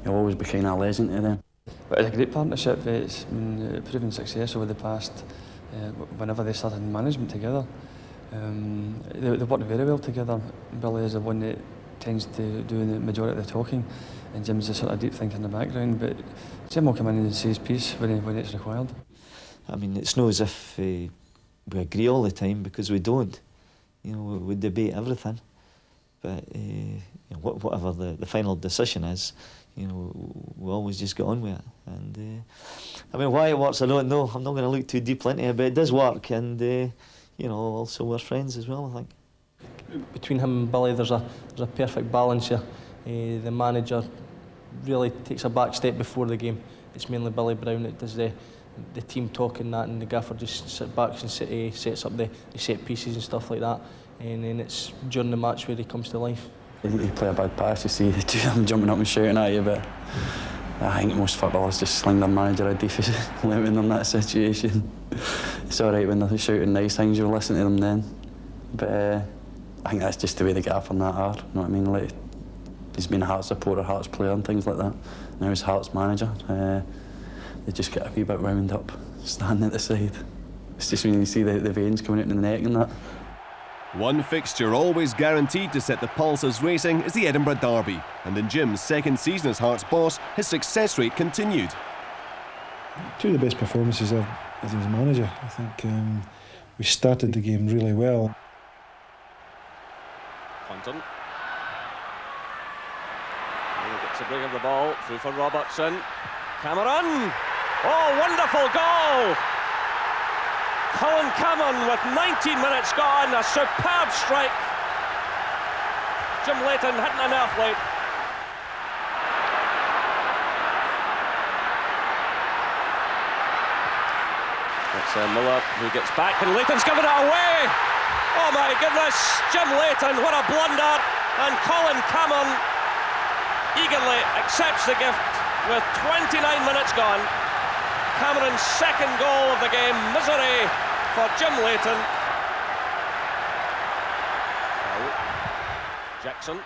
always be kind of a legend to them. But it's a great partnership. It's been proven success over the past whenever they started management together. They work very well together. Billy is the one that tends to do the majority of the talking, and Jim's the sort of deep thinker in the background, but Jim will come in and say his piece when it's required. It's not as if we agree all the time, because we don't. You know, we debate everything. But you know, whatever the final decision is, you know, we always just get on with it. And I mean, why it works, I don't know. I'm not going to look too deep into it, but it does work. And you know, also we're friends as well, I think. Between him and Billy, there's a perfect balance here. The manager really takes a back step before the game. It's mainly Billy Brown that does the team talking that, and the gaffer just sits back and sets up the set pieces and stuff like that. And then it's during the match where he comes to life. You play a bad pass, you see the two of them jumping up and shouting at you, but I think most footballers just sling their manager a deep when they're in that situation. It's all right when they're shouting nice things, you'll listen to them then. But I think that's just the way the gaffer and that are, you know what I mean? Like, he's been a Hearts supporter, Hearts player and things like that. Now he's Hearts manager. They just get a wee bit wound up, standing at the side. It's just when you see the veins coming out in the neck and that. One fixture always guaranteed to set the pulses racing is the Edinburgh Derby, and in Jim's second season as Hearts boss, his success rate continued. Two of the best performances as his manager. I think we started the game really well. Hunton. He gets a bring of the ball through for Robertson. Cameron. Oh, wonderful goal! Colin Cameron with 19 minutes gone, a superb strike. Jim Leighton hitting a nerve late. It's Miller who gets back, and Leighton's given it away. Oh my goodness, Jim Leighton, what a blunder. And Colin Cameron eagerly accepts the gift with 29 minutes gone. Cameron's second goal of the game, misery for Jim Leighton. Jackson.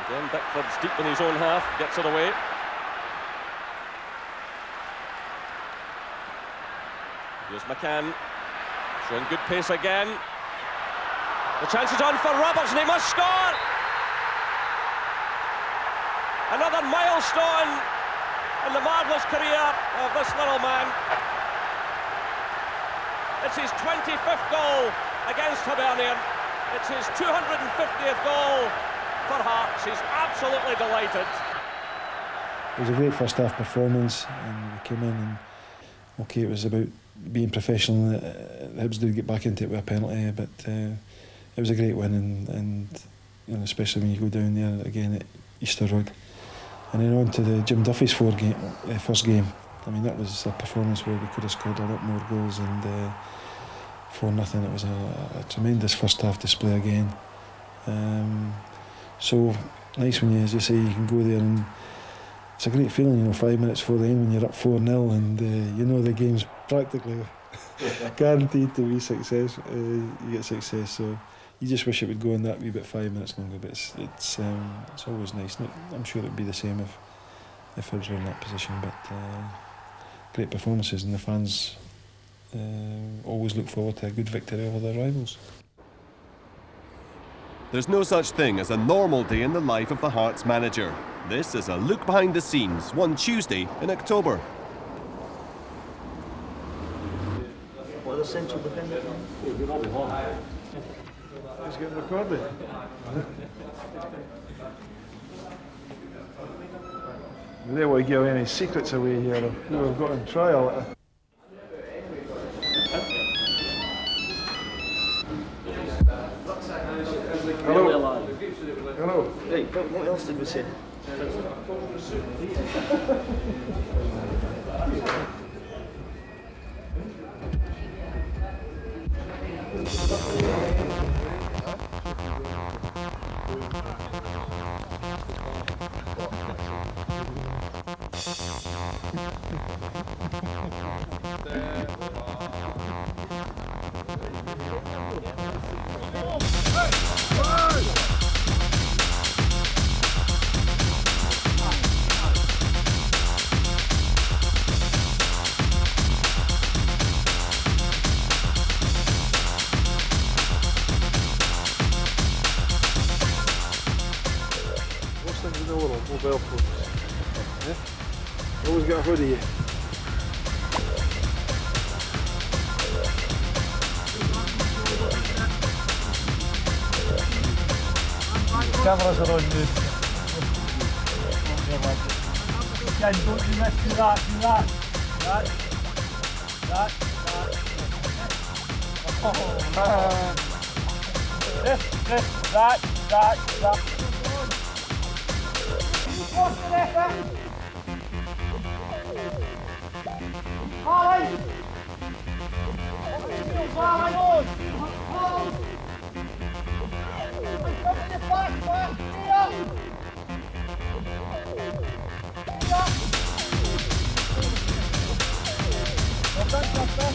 Again, Bickford's deep in his own half, gets it away. Here's McCann, showing good pace again. The chance is on for Robertson, he must score! Another milestone in the marvellous career of this little man. It's his 25th goal against Hibernian. It's his 250th goal for Hearts. He's absolutely delighted. It was a great first half performance, and we came in and okay, it was about being professional. Hibs did get back into it with a penalty, but it was a great win, and you know, especially when you go down there again at Easter Road. And then on to the Jim Duffy's first game. I mean, that was a performance where we could have scored a lot more goals, and 4-0. It was a tremendous first half display again. So nice when you, as you say, you can go there, and it's a great feeling, you know, 5 minutes before the end when you're up 4-0, and you know the game's practically guaranteed to be success. You get success, so you just wish it would go in that wee bit 5 minutes longer. But it's always nice. I'm sure it would be the same if Hibs were in that position. But great performances, and the fans always look forward to a good victory over their rivals. There's no such thing as a normal day in the life of the Hearts manager. This is a look behind the scenes, one Tuesday in October. What a central defender. He's getting recorded. We don't want to give any secrets away here of who we've got in trial. Hello. Hello. Right, what else did we say? Mobile phones. Yeah? Always got a hood of you. cameras are on you. Ken, don't do this, do that, do that. That. Oh, man. This, that. What's the effort? Harley! Harley, on! Hold! Come to the back, here! Well done, Justin.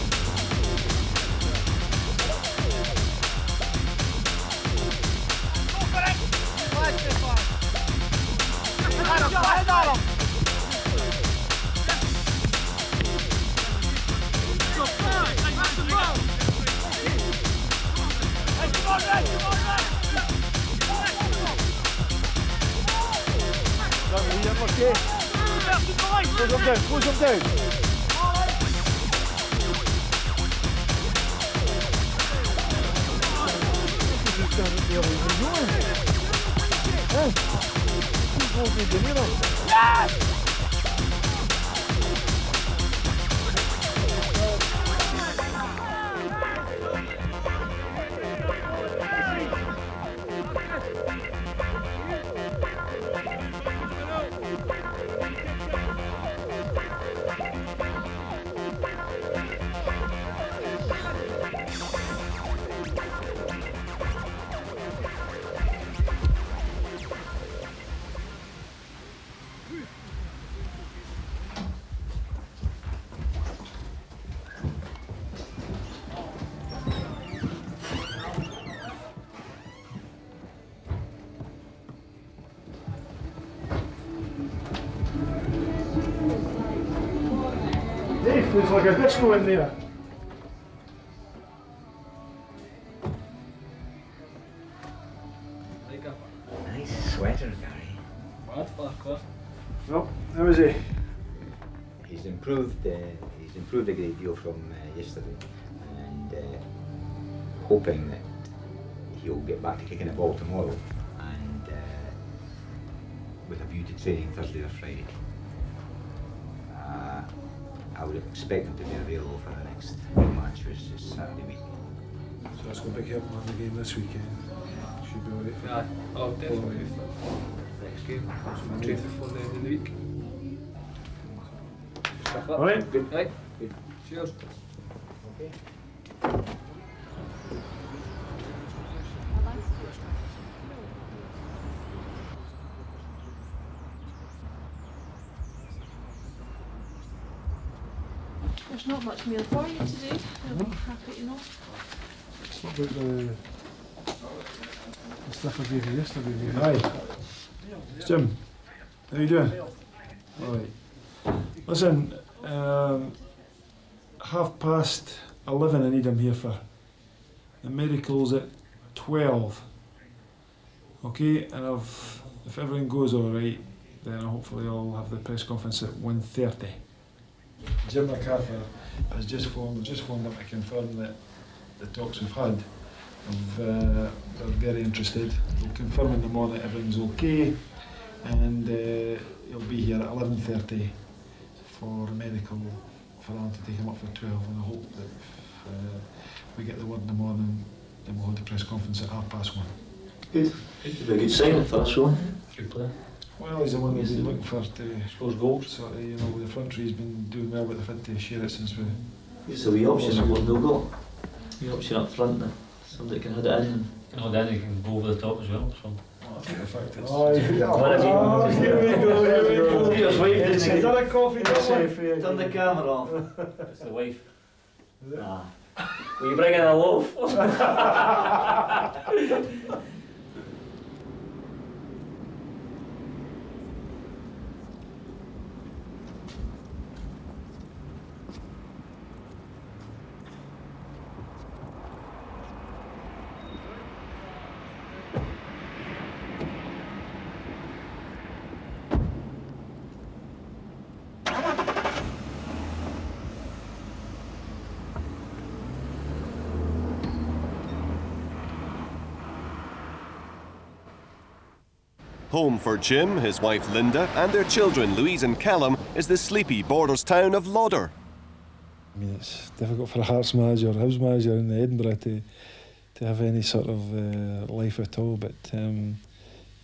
Go for it! Flash this one. Head on him. Close him down. Yes! There's like a disco in there. Nice sweater, Gary. Bad Farquhar. Well, how is he? He's improved a great deal from yesterday, and hoping that he'll get back to kicking the ball tomorrow, and with a view to training Thursday or Friday. I would expect him to be available for the next match, which is Saturday week. So that's going to be help on the game this weekend. Should be alright for Yeah, oh, definitely. Next game, train before the end of the week. Alright, good. Right, good. Cheers. Okay. There's not much meal for you today. I'll be happy to know. what about the stuff I gave you yesterday? Hi. Jim, how you doing? Alright. Listen, 11:30 I need him here for. The medical's at 12. Okay, and if everything goes alright, then hopefully I'll have the press conference at 1:30. Jim MacArthur has just phoned up to confirm that the talks we've had, they're very interested. We'll confirm in the morning that everything's okay, and he'll be here at 11:30 for a medical for Alan to take him up for 12, and I hope that if we get the word in the morning, then we'll hold the press conference at 1:30. Good. It'd be a good signing for us, one. Free player. Well, he's the one who's been looking for to scores goals. So, you know, with the front three, he's been doing well, but they've had to share it since we. It's a wee option that what they'll go. Wee option up front that somebody can head it in. And then you can go over the top as well. So. I think the fact it's. Here we go. Peter's wife didn't he? Done a coffee, Turn the camera off. It's the wife. Nah. Will you bring in a loaf? Home for Jim, his wife Linda, and their children Louise and Callum is the sleepy borders town of Lauder. I mean, it's difficult for a Hearts manager or Hibs manager in Edinburgh to have any sort of life at all, but you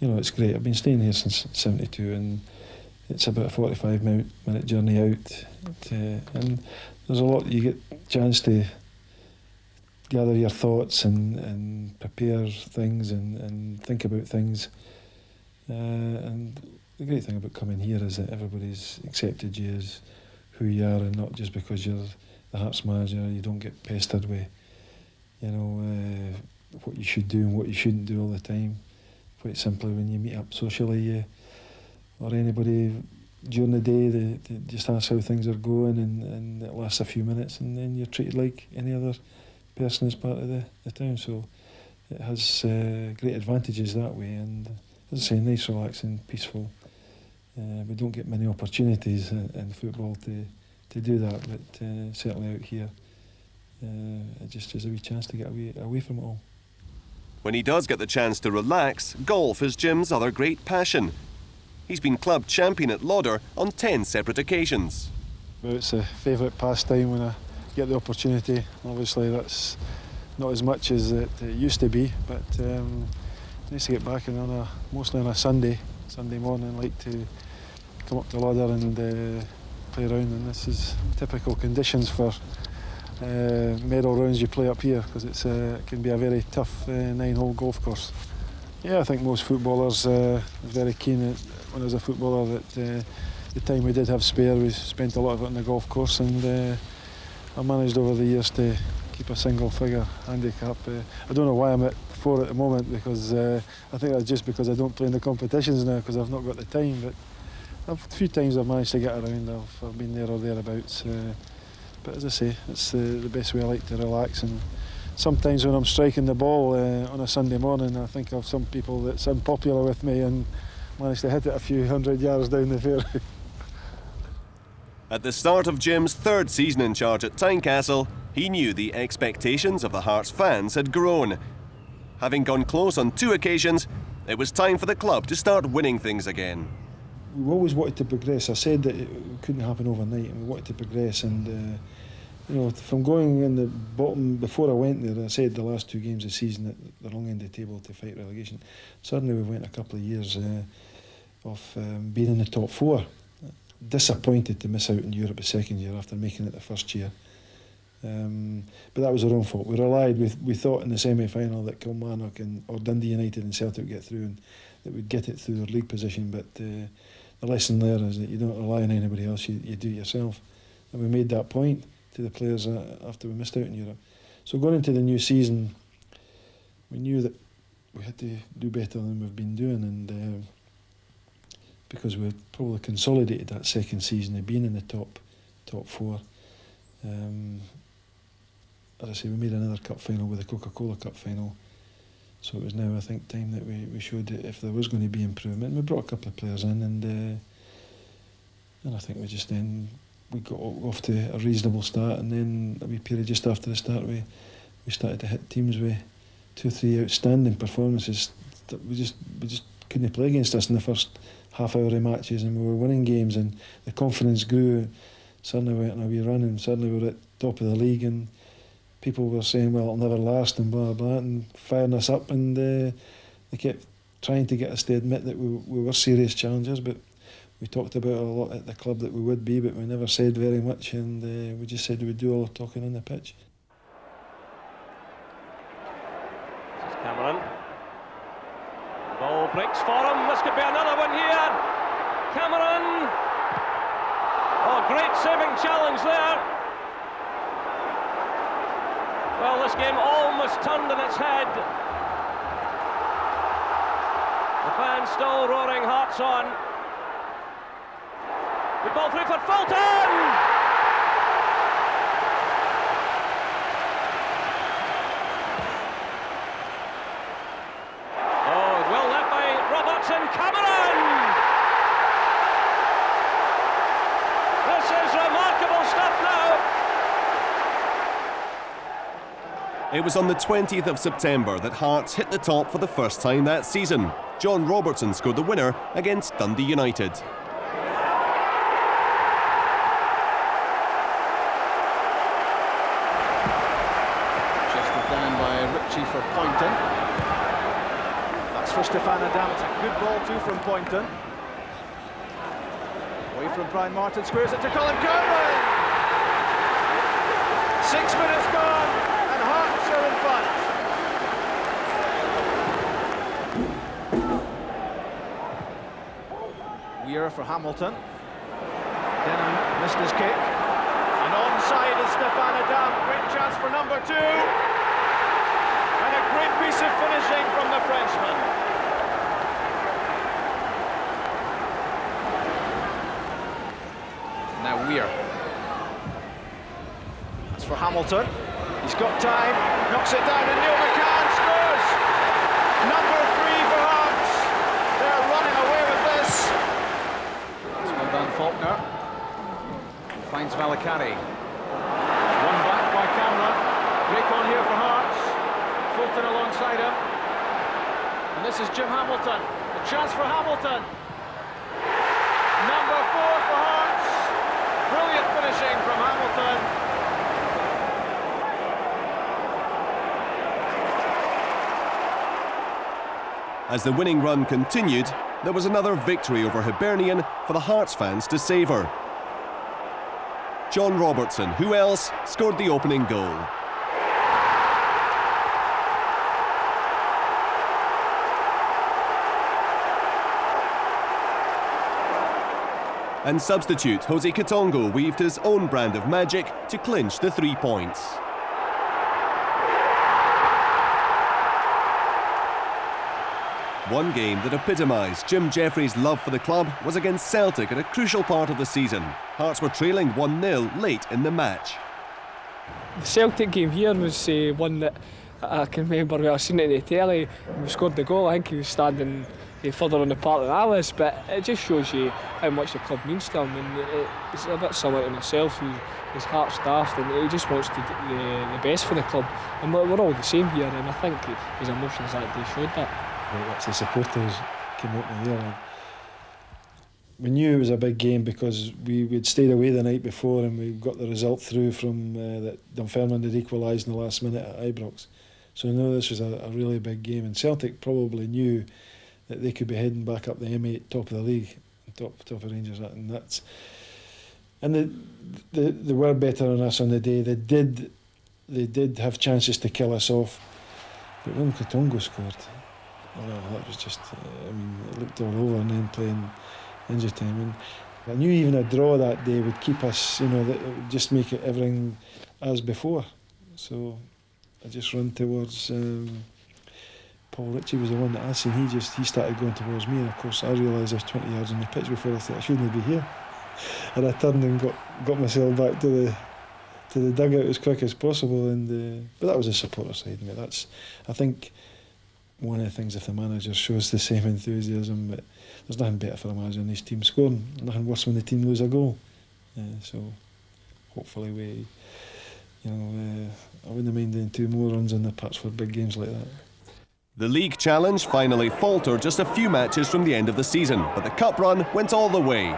know, it's great. I've been staying here since '72 and it's about a 45-minute journey out, and there's a lot. You get a chance to gather your thoughts and prepare things and think about things, and the great thing about coming here is that everybody's accepted you as who you are, and not just because you're the Hearts manager. You don't get pestered with, you know, what you should do and what you shouldn't do all the time. Quite simply, when you meet up socially, or anybody during the day, they just ask how things are going, and it lasts a few minutes, and then you're treated like any other person as part of the town. So it has great advantages that way, and as I say, nice, relaxing, peaceful. We don't get many opportunities in football to do that, but certainly out here, it just is a wee chance to get away from it all. When he does get the chance to relax, golf is Jim's other great passion. He's been club champion at Lauder on 10 separate occasions. Well, it's a favourite pastime when I get the opportunity. Obviously that's not as much as it used to be, but nice to get back, and mostly on a Sunday morning. I like to come up to Lauder and play around, and this is typical conditions for medal rounds you play up here, because it can be a very tough 9-hole golf course. Yeah, I think most footballers are very keen when I was a footballer that the time we did have spare, we spent a lot of it on the golf course, and I managed over the years to keep a single figure handicap. I don't know why I'm at 4 at the moment, because I think that's just because I don't play in the competitions now, because I've not got the time, but a few times I've managed to get around. I've been there or thereabouts. But as I say, it's the best way I like to relax, and sometimes when I'm striking the ball on a Sunday morning, I think of some people that's unpopular with me and manage to hit it a few hundred yards down the fairway. At the start of Jim's 3rd season in charge at Tynecastle, he knew the expectations of the Hearts fans had grown. Having gone close on 2 occasions, it was time for the club to start winning things again. We always wanted to progress. I said that it couldn't happen overnight, and we wanted to progress. And you know, from going in the bottom before I went there, I said the last 2 games of the season at the wrong end of the table to fight relegation. Suddenly we went a couple of years of being in the top 4. Disappointed to miss out in Europe the 2nd year after making it the 1st year. But that was our own fault. We relied. We thought in the semi-final that Kilmarnock or Dundee United and Celtic would get through, and that we'd get it through their league position. But the lesson there is that you don't rely on anybody else. You do it yourself. And we made that point to the players after we missed out in Europe. So going into the new season, we knew that we had to do better than we've been doing, and because we had probably consolidated that 2nd season of being in the top 4. As I say, we made another cup final with the Coca-Cola Cup final. So it was now, I think, time that we showed that if there was going to be improvement. We brought a couple of players in, and I think we got off to a reasonable start, and then a wee period just after the start, we started to hit teams with 2 or 3 outstanding performances. We just couldn't play against us in the first half hour of matches, and we were winning games, and the confidence grew. Suddenly we went on a wee run, and suddenly we were at the top of the league, and people were saying, well, it'll never last, and blah, blah, and firing us up, and they kept trying to get us to admit that we were serious challengers. But we talked about a lot at the club that we would be, but we never said very much, and we just said we would do all the talking on the pitch. This is Cameron. Ball breaks for him. This could be another one here. Cameron. Oh, great saving challenge there. Well, this game almost turned on its head. The fans still roaring, Hearts on. The ball through for Fulton! Oh, well left by Robertson. Cameron! This is remarkable stuff now. It was on the 20th of September that Hearts hit the top for the first time that season. John Robertson scored the winner against Dundee United. Shifted down by Ritchie for Poynton. That's for Stefan Adam. It's a good ball too from Poynton. Away from Brian Martin, squares it to Colin Cameron. 6 minutes gone, and Hearts are in front. Weir for Hamilton. Denham missed his kick. And onside is Stefan Adam. Great chance for number 2. And a great piece of finishing from the Frenchman. Now Weir. That's for Hamilton. He's got time, knocks it down, and Neil McCann scores! Number 3 for Hearts. They're running away with this. It's well done, Faulkner. Finds Valicani. One back by Cameron. Break on here for Hearts. Fulton alongside him. And this is Jim Hamilton. A chance for Hamilton. Number 4 for Hearts. Brilliant finishing from Hamilton. As the winning run continued, there was another victory over Hibernian for the Hearts fans to savour. John Robertson, who else, scored the opening goal. And substitute Jose Kitongo weaved his own brand of magic to clinch the 3 points. One game that epitomised Jim Jefferies' love for the club was against Celtic at a crucial part of the season. Hearts were trailing 1-0 late in the match. The Celtic game here was one that I can remember when I seen it in the telly and we scored the goal. I think he was standing further on the park than I was, but it just shows you how much the club means to him. And it's a bit similar to myself. He's heart-staffed and he just wants to do the best for the club. And we're all the same here, and I think his emotions that day showed that. That's the supporters came out in there. We knew it was a big game because we'd stayed away the night before and we got the result through from that Dunfermline had equalised in the last minute at Ibrox. So I know this was a really big game, and Celtic probably knew that they could be heading back up the M8 top of the league, top of Rangers, and they were better than us on the day. They did have chances to kill us off, but when Kitongo scored, that was just, it looked all over, and then playing injury time. And I knew even a draw that day would keep us, that would just make it everything as before. So I just run towards Paul Ritchie was the one that I seen. He started going towards me, and of course I realised I was 20 yards on the pitch before I thought I shouldn't be here. And I turned and got myself back to the dugout as quick as possible. And but that was the supporter side of it. I think one of the things, if the manager shows the same enthusiasm, but there's nothing better for a manager than his team scoring. Nothing worse when the team lose a goal. So hopefully I wouldn't mind doing 2 more runs on the pitch for big games like that. The league challenge finally faltered just a few matches from the end of the season, but the cup run went all the way.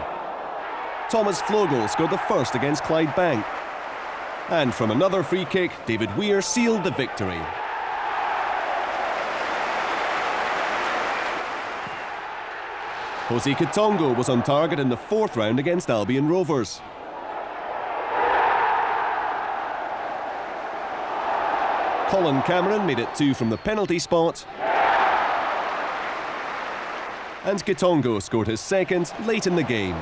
Thomas Flogel scored the first against Clydebank. And from another free kick, David Weir sealed the victory. Jose Kitongo was on target in the 4th round against Albion Rovers. Colin Cameron made it 2 from the penalty spot. And Kitongo scored his second late in the game.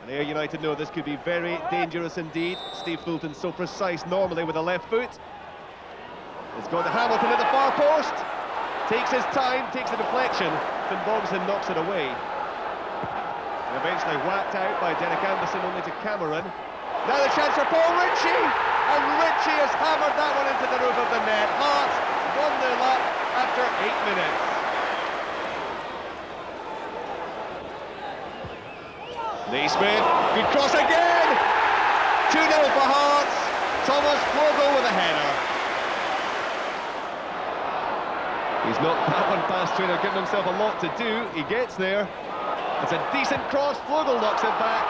And Ayr United know this could be very dangerous indeed. Steve Fulton so precise normally with a left foot. It's gone to Hamilton at the far post. Takes his time, takes the deflection. Finn Bogson knocks it away. And eventually whacked out by Derek Anderson, only to Cameron. Now the chance for Paul Ritchie! And Ritchie has hammered that one into the roof of the net. Hearts 1-0 up after 8 minutes. Naismith, good cross again! 2-0 for Hearts. Thomas Flogel with a header. He's knocked that one past Traynor, giving himself a lot to do. He gets there. It's a decent cross. Flogel knocks it back.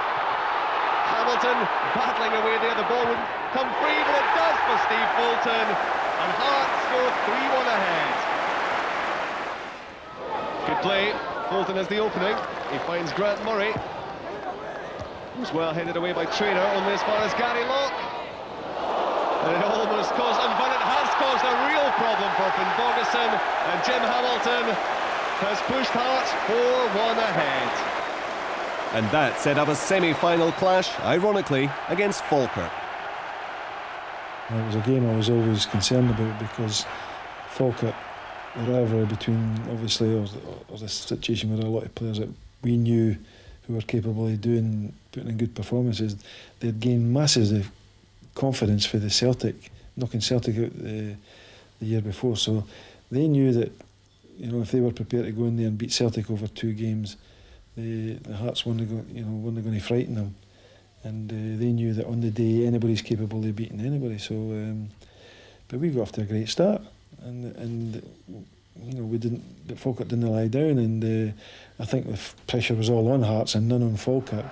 Hamilton battling away there. The ball wouldn't come free, but it does for Steve Fulton. And Hearts go 3-1 ahead. Good play. Fulton has the opening. He finds Grant Murray. Who's well headed away by Traynor, only as far as Gary Locke. And it almost caused, and but it has caused a real problem for Finnbogason. And Jim Hamilton has pushed Hearts 4-1 ahead. And that set up a semi-final clash, ironically, against Falkirk. It was a game I was always concerned about because Falkirk, the rivalry between, obviously, or the situation where a lot of players that we knew who were capable of putting in good performances, they'd gained massive confidence for the Celtic, knocking Celtic out the year before. So they knew that, you know, if they were prepared to go in there and beat Celtic over 2 games, the Hearts weren't going to frighten them. And they knew that on the day anybody's capable of beating anybody. So, but we got off to a great start, and you know, but Falkirk didn't lie down, and I think the pressure was all on Hearts and none on Falkirk.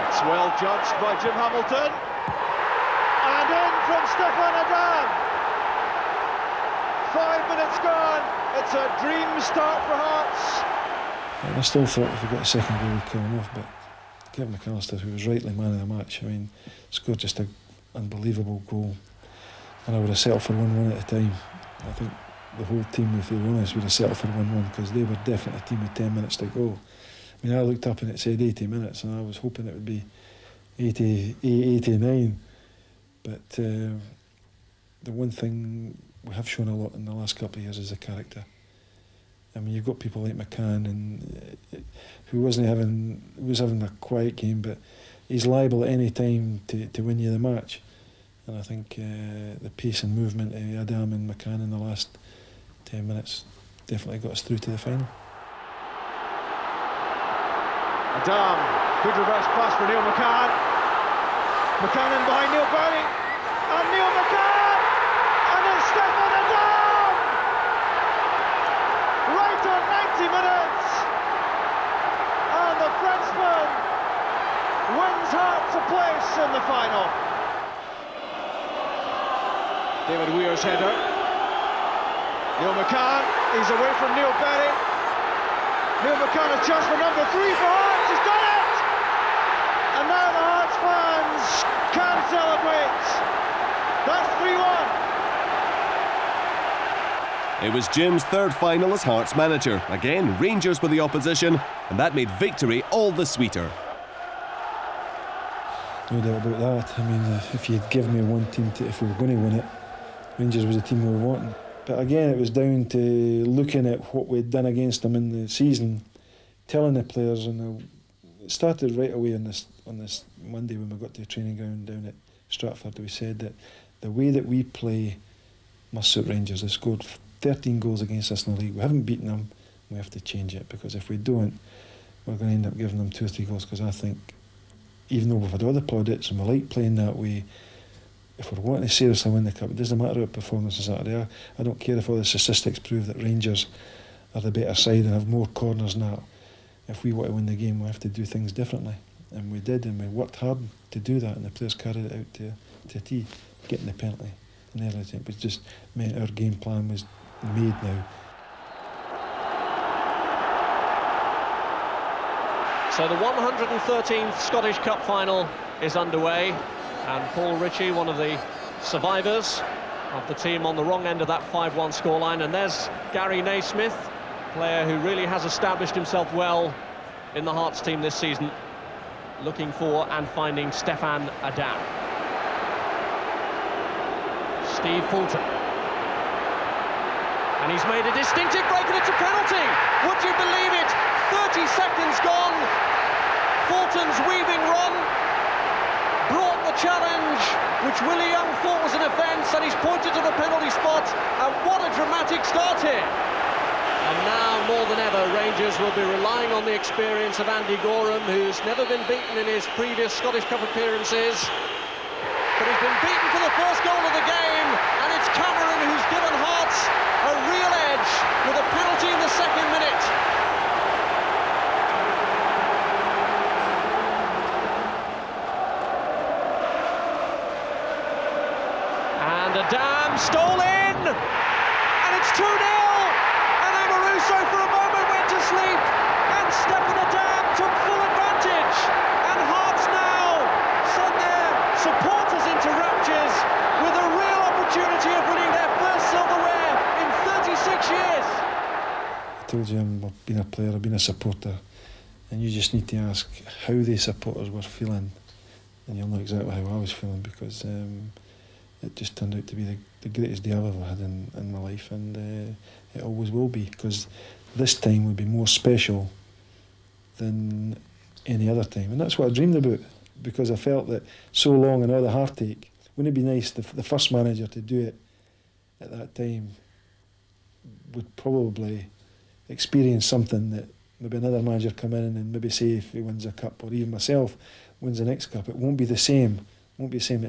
It's well judged by Jim Hamilton, and in from Stefan Adam. 5 minutes gone. It's a dream start for Hearts. And I still thought if we got a second goal we'd kill him off, but Kevin McAllister, who was rightly man of the match, I mean, scored just an unbelievable goal, and I would have settled for 1-1 at the time. I think the whole team, if they were honest, would have settled for 1-1 because they were definitely a team with 10 minutes to go. I mean, I looked up and it said 80 minutes, and I was hoping it would be 89. But the one thing we have shown a lot in the last couple of years is the character. I mean, you've got people like McCann, and who was having a quiet game, but he's liable at any time to win you the match. And I think the pace and movement of Adam and McCann in the last 10 minutes definitely got us through to the final. Adam, good reverse pass for Neil McCann. McCann in behind Neil Berry, and Neil McCann, and it's Stefan Adam! Right on 90 minutes, and the Frenchman wins Hearts a place in the final. David Weir's header. Neil McCann, he's away from Neil Berry. Neil McCann a chance for number 3 for Hearts, he's done it! And now the Hearts fans can celebrate. That's 3-1. It was Jim's 3rd final as Hearts manager. Again, Rangers were the opposition, and that made victory all the sweeter. No doubt about that. I mean, if you'd give me one team if we were going to win it, Rangers was the team we were wanting. But again, it was down to looking at what we'd done against them in the season, telling the players, and it started right away on this Monday when we got to the training ground down at Stratford. We said that the way that we play must suit Rangers. They scored 13 goals against us in the league. We haven't beaten them. We have to change it, because if we don't, we're going to end up giving them 2 or 3 goals. Because I think, even though we've had all the plaudits and we like playing that way, if we're wanting to seriously win the cup, it doesn't matter what performance is Saturday. I don't care if all the statistics prove that Rangers are the better side and have more corners than that. If we want to win the game, we have to do things differently. And we did, and we worked hard to do that, and the players carried it out to a T, getting the penalty. And everything. It just meant our game plan was made now. So the 113th Scottish Cup final is underway, and Paul Ritchie, one of the survivors of the team on the wrong end of that 5-1 scoreline. And there's Gary Naismith, player who really has established himself well in the Hearts team this season, looking for and finding Stefan Adam. Steve Fulton. And he's made a distinctive break, and it's a penalty! Would you believe it? 30 seconds gone. Fulton's weaving run brought the challenge, which Willie Young thought was an offence, and he's pointed to the penalty spot. And what a dramatic start here! And now, more than ever, Rangers will be relying on the experience of Andy Gorham, who's never been beaten in his previous Scottish Cup appearances. But he's been beaten for the first goal of the game, and it's Cameron who's given Hearts a real edge with a penalty in the second minute. And Adam stole in, and it's 2-0, and Amoruso for a moment went to sleep, and Stefan Adam took full advantage, and Hearts now send their supporters into raptures with a real opportunity of winning their first silverware in 36 years. I told you I've been a player, I've been a supporter, and you just need to ask how the supporters were feeling, and you'll know exactly how I was feeling, because it just turned out to be the greatest day I've ever had in my life, and it always will be, because this time would be more special than any other time, and that's what I dreamed about, because I felt that so long and all the heartache, wouldn't it be nice the first manager to do it at that time would probably experience something that maybe another manager come in and maybe say if he wins a cup, or even myself wins the next cup, it won't be the same. It won't be the same.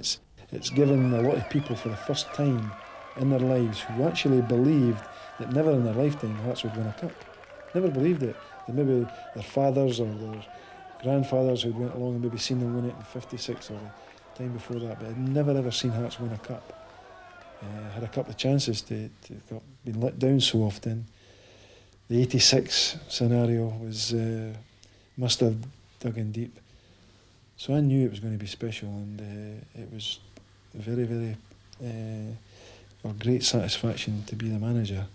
It's given a lot of people for the first time in their lives who actually believed that never in their lifetime Hearts would win a cup. Never believed it. That maybe their fathers or their grandfathers who'd went along and maybe seen them win it in '56 or the time before that, but I'd never ever seen Hearts win a cup. Had a couple of chances to been let down so often. The '86 scenario was must have dug in deep. So I knew it was going to be special, and it was very, very a great satisfaction to be the manager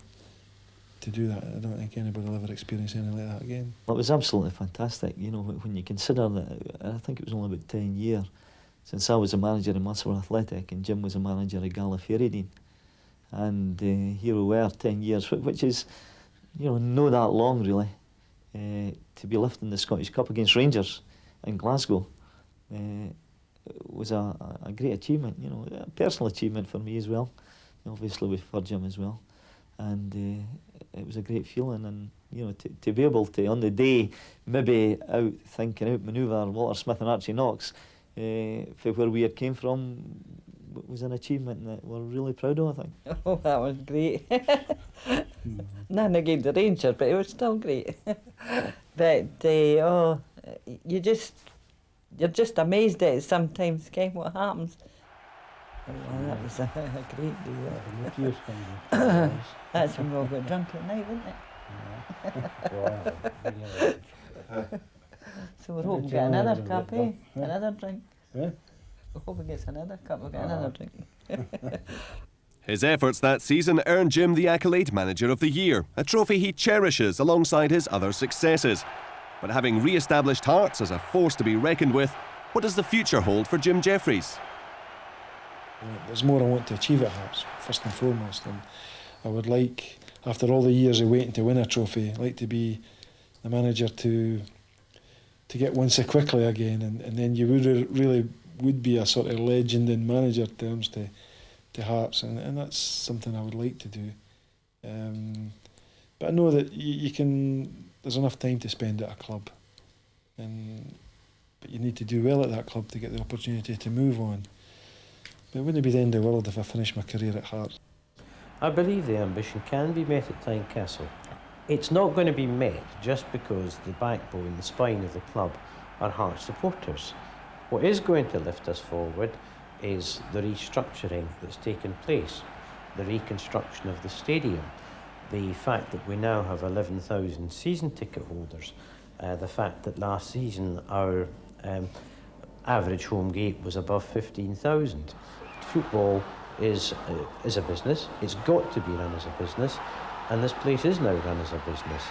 to do that. I don't think anybody will ever experience anything like that again. Well, it was absolutely fantastic, you know, when you consider that. I think it was only about 10 years since I was a manager in Musselburgh Athletic and Jim was a manager at Gallifreydine, and here we were 10 years, which is, you know, not that long really, to be lifting the Scottish Cup against Rangers in Glasgow. Was a great achievement, you know, a personal achievement for me as well, obviously for Jim as well, and it was a great feeling, and you know, to be able to on the day maybe outmanoeuvre Walter Smith and Archie Knox for where we had came from was an achievement that we're really proud of, I think. Oh, that was great. None against the Rangers, but it was still great. But you're just amazed at it sometimes, Ken, what happens. Oh, that was a great day. That's when we all got drunk at night, wasn't it? So we're hoping to get another cup, eh? Another drink. Yeah. We hope he gets another cup, we'll get another drink. His efforts that season earned Jim the accolade Manager of the Year, a trophy he cherishes alongside his other successes. But having re-established Hearts as a force to be reckoned with, what does the future hold for Jim Jefferies? There's more I want to achieve at Hearts, first and foremost, and I would like, after all the years of waiting to win a trophy, I'd like to be the manager to get one so quickly again, and then you would be a sort of legend in manager terms to Hearts, and that's something I would like to do. But I know that you can. There's enough time to spend at a club, but you need to do well at that club to get the opportunity to move on. But it wouldn't be the end of the world if I finished my career at Hearts. I believe the ambition can be met at Tynecastle. It's not going to be met just because the backbone, the spine of the club are Hearts supporters. What is going to lift us forward is the restructuring that's taken place, the reconstruction of the stadium, the fact that we now have 11,000 season ticket holders, the fact that last season our average home gate was above 15,000. Football is a business. It's got to be run as a business, and this place is now run as a business.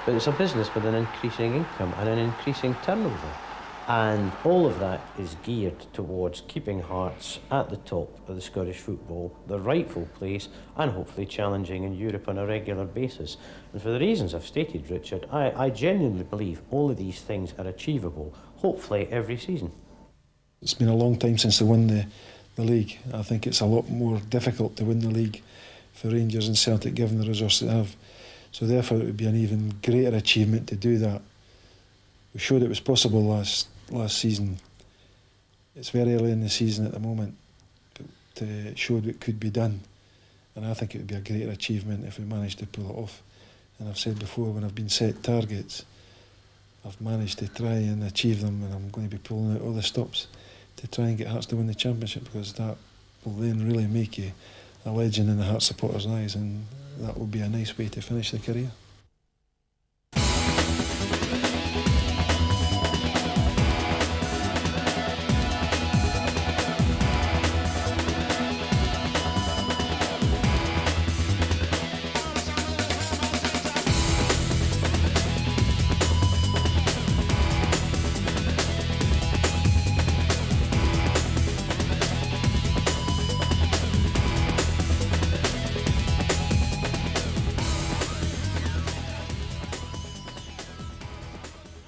But it's a business with an increasing income and an increasing turnover. And all of that is geared towards keeping Hearts at the top of the Scottish football, the rightful place, and hopefully challenging in Europe on a regular basis. And for the reasons I've stated, Richard, I genuinely believe all of these things are achievable, hopefully every season. It's been a long time since they won the league. I think it's a lot more difficult to win the league for Rangers and Celtic given the resources they have. So therefore it would be an even greater achievement to do that. We showed it was possible last season. It's very early in the season at the moment, but it showed it could be done. And I think it would be a greater achievement if we managed to pull it off. And I've said before, when I've been set targets, I've managed to try and achieve them, and I'm going to be pulling out all the stops to try and get Hearts to win the championship, because that will then really make you a legend in the Hearts supporters' eyes, and that would be a nice way to finish the career.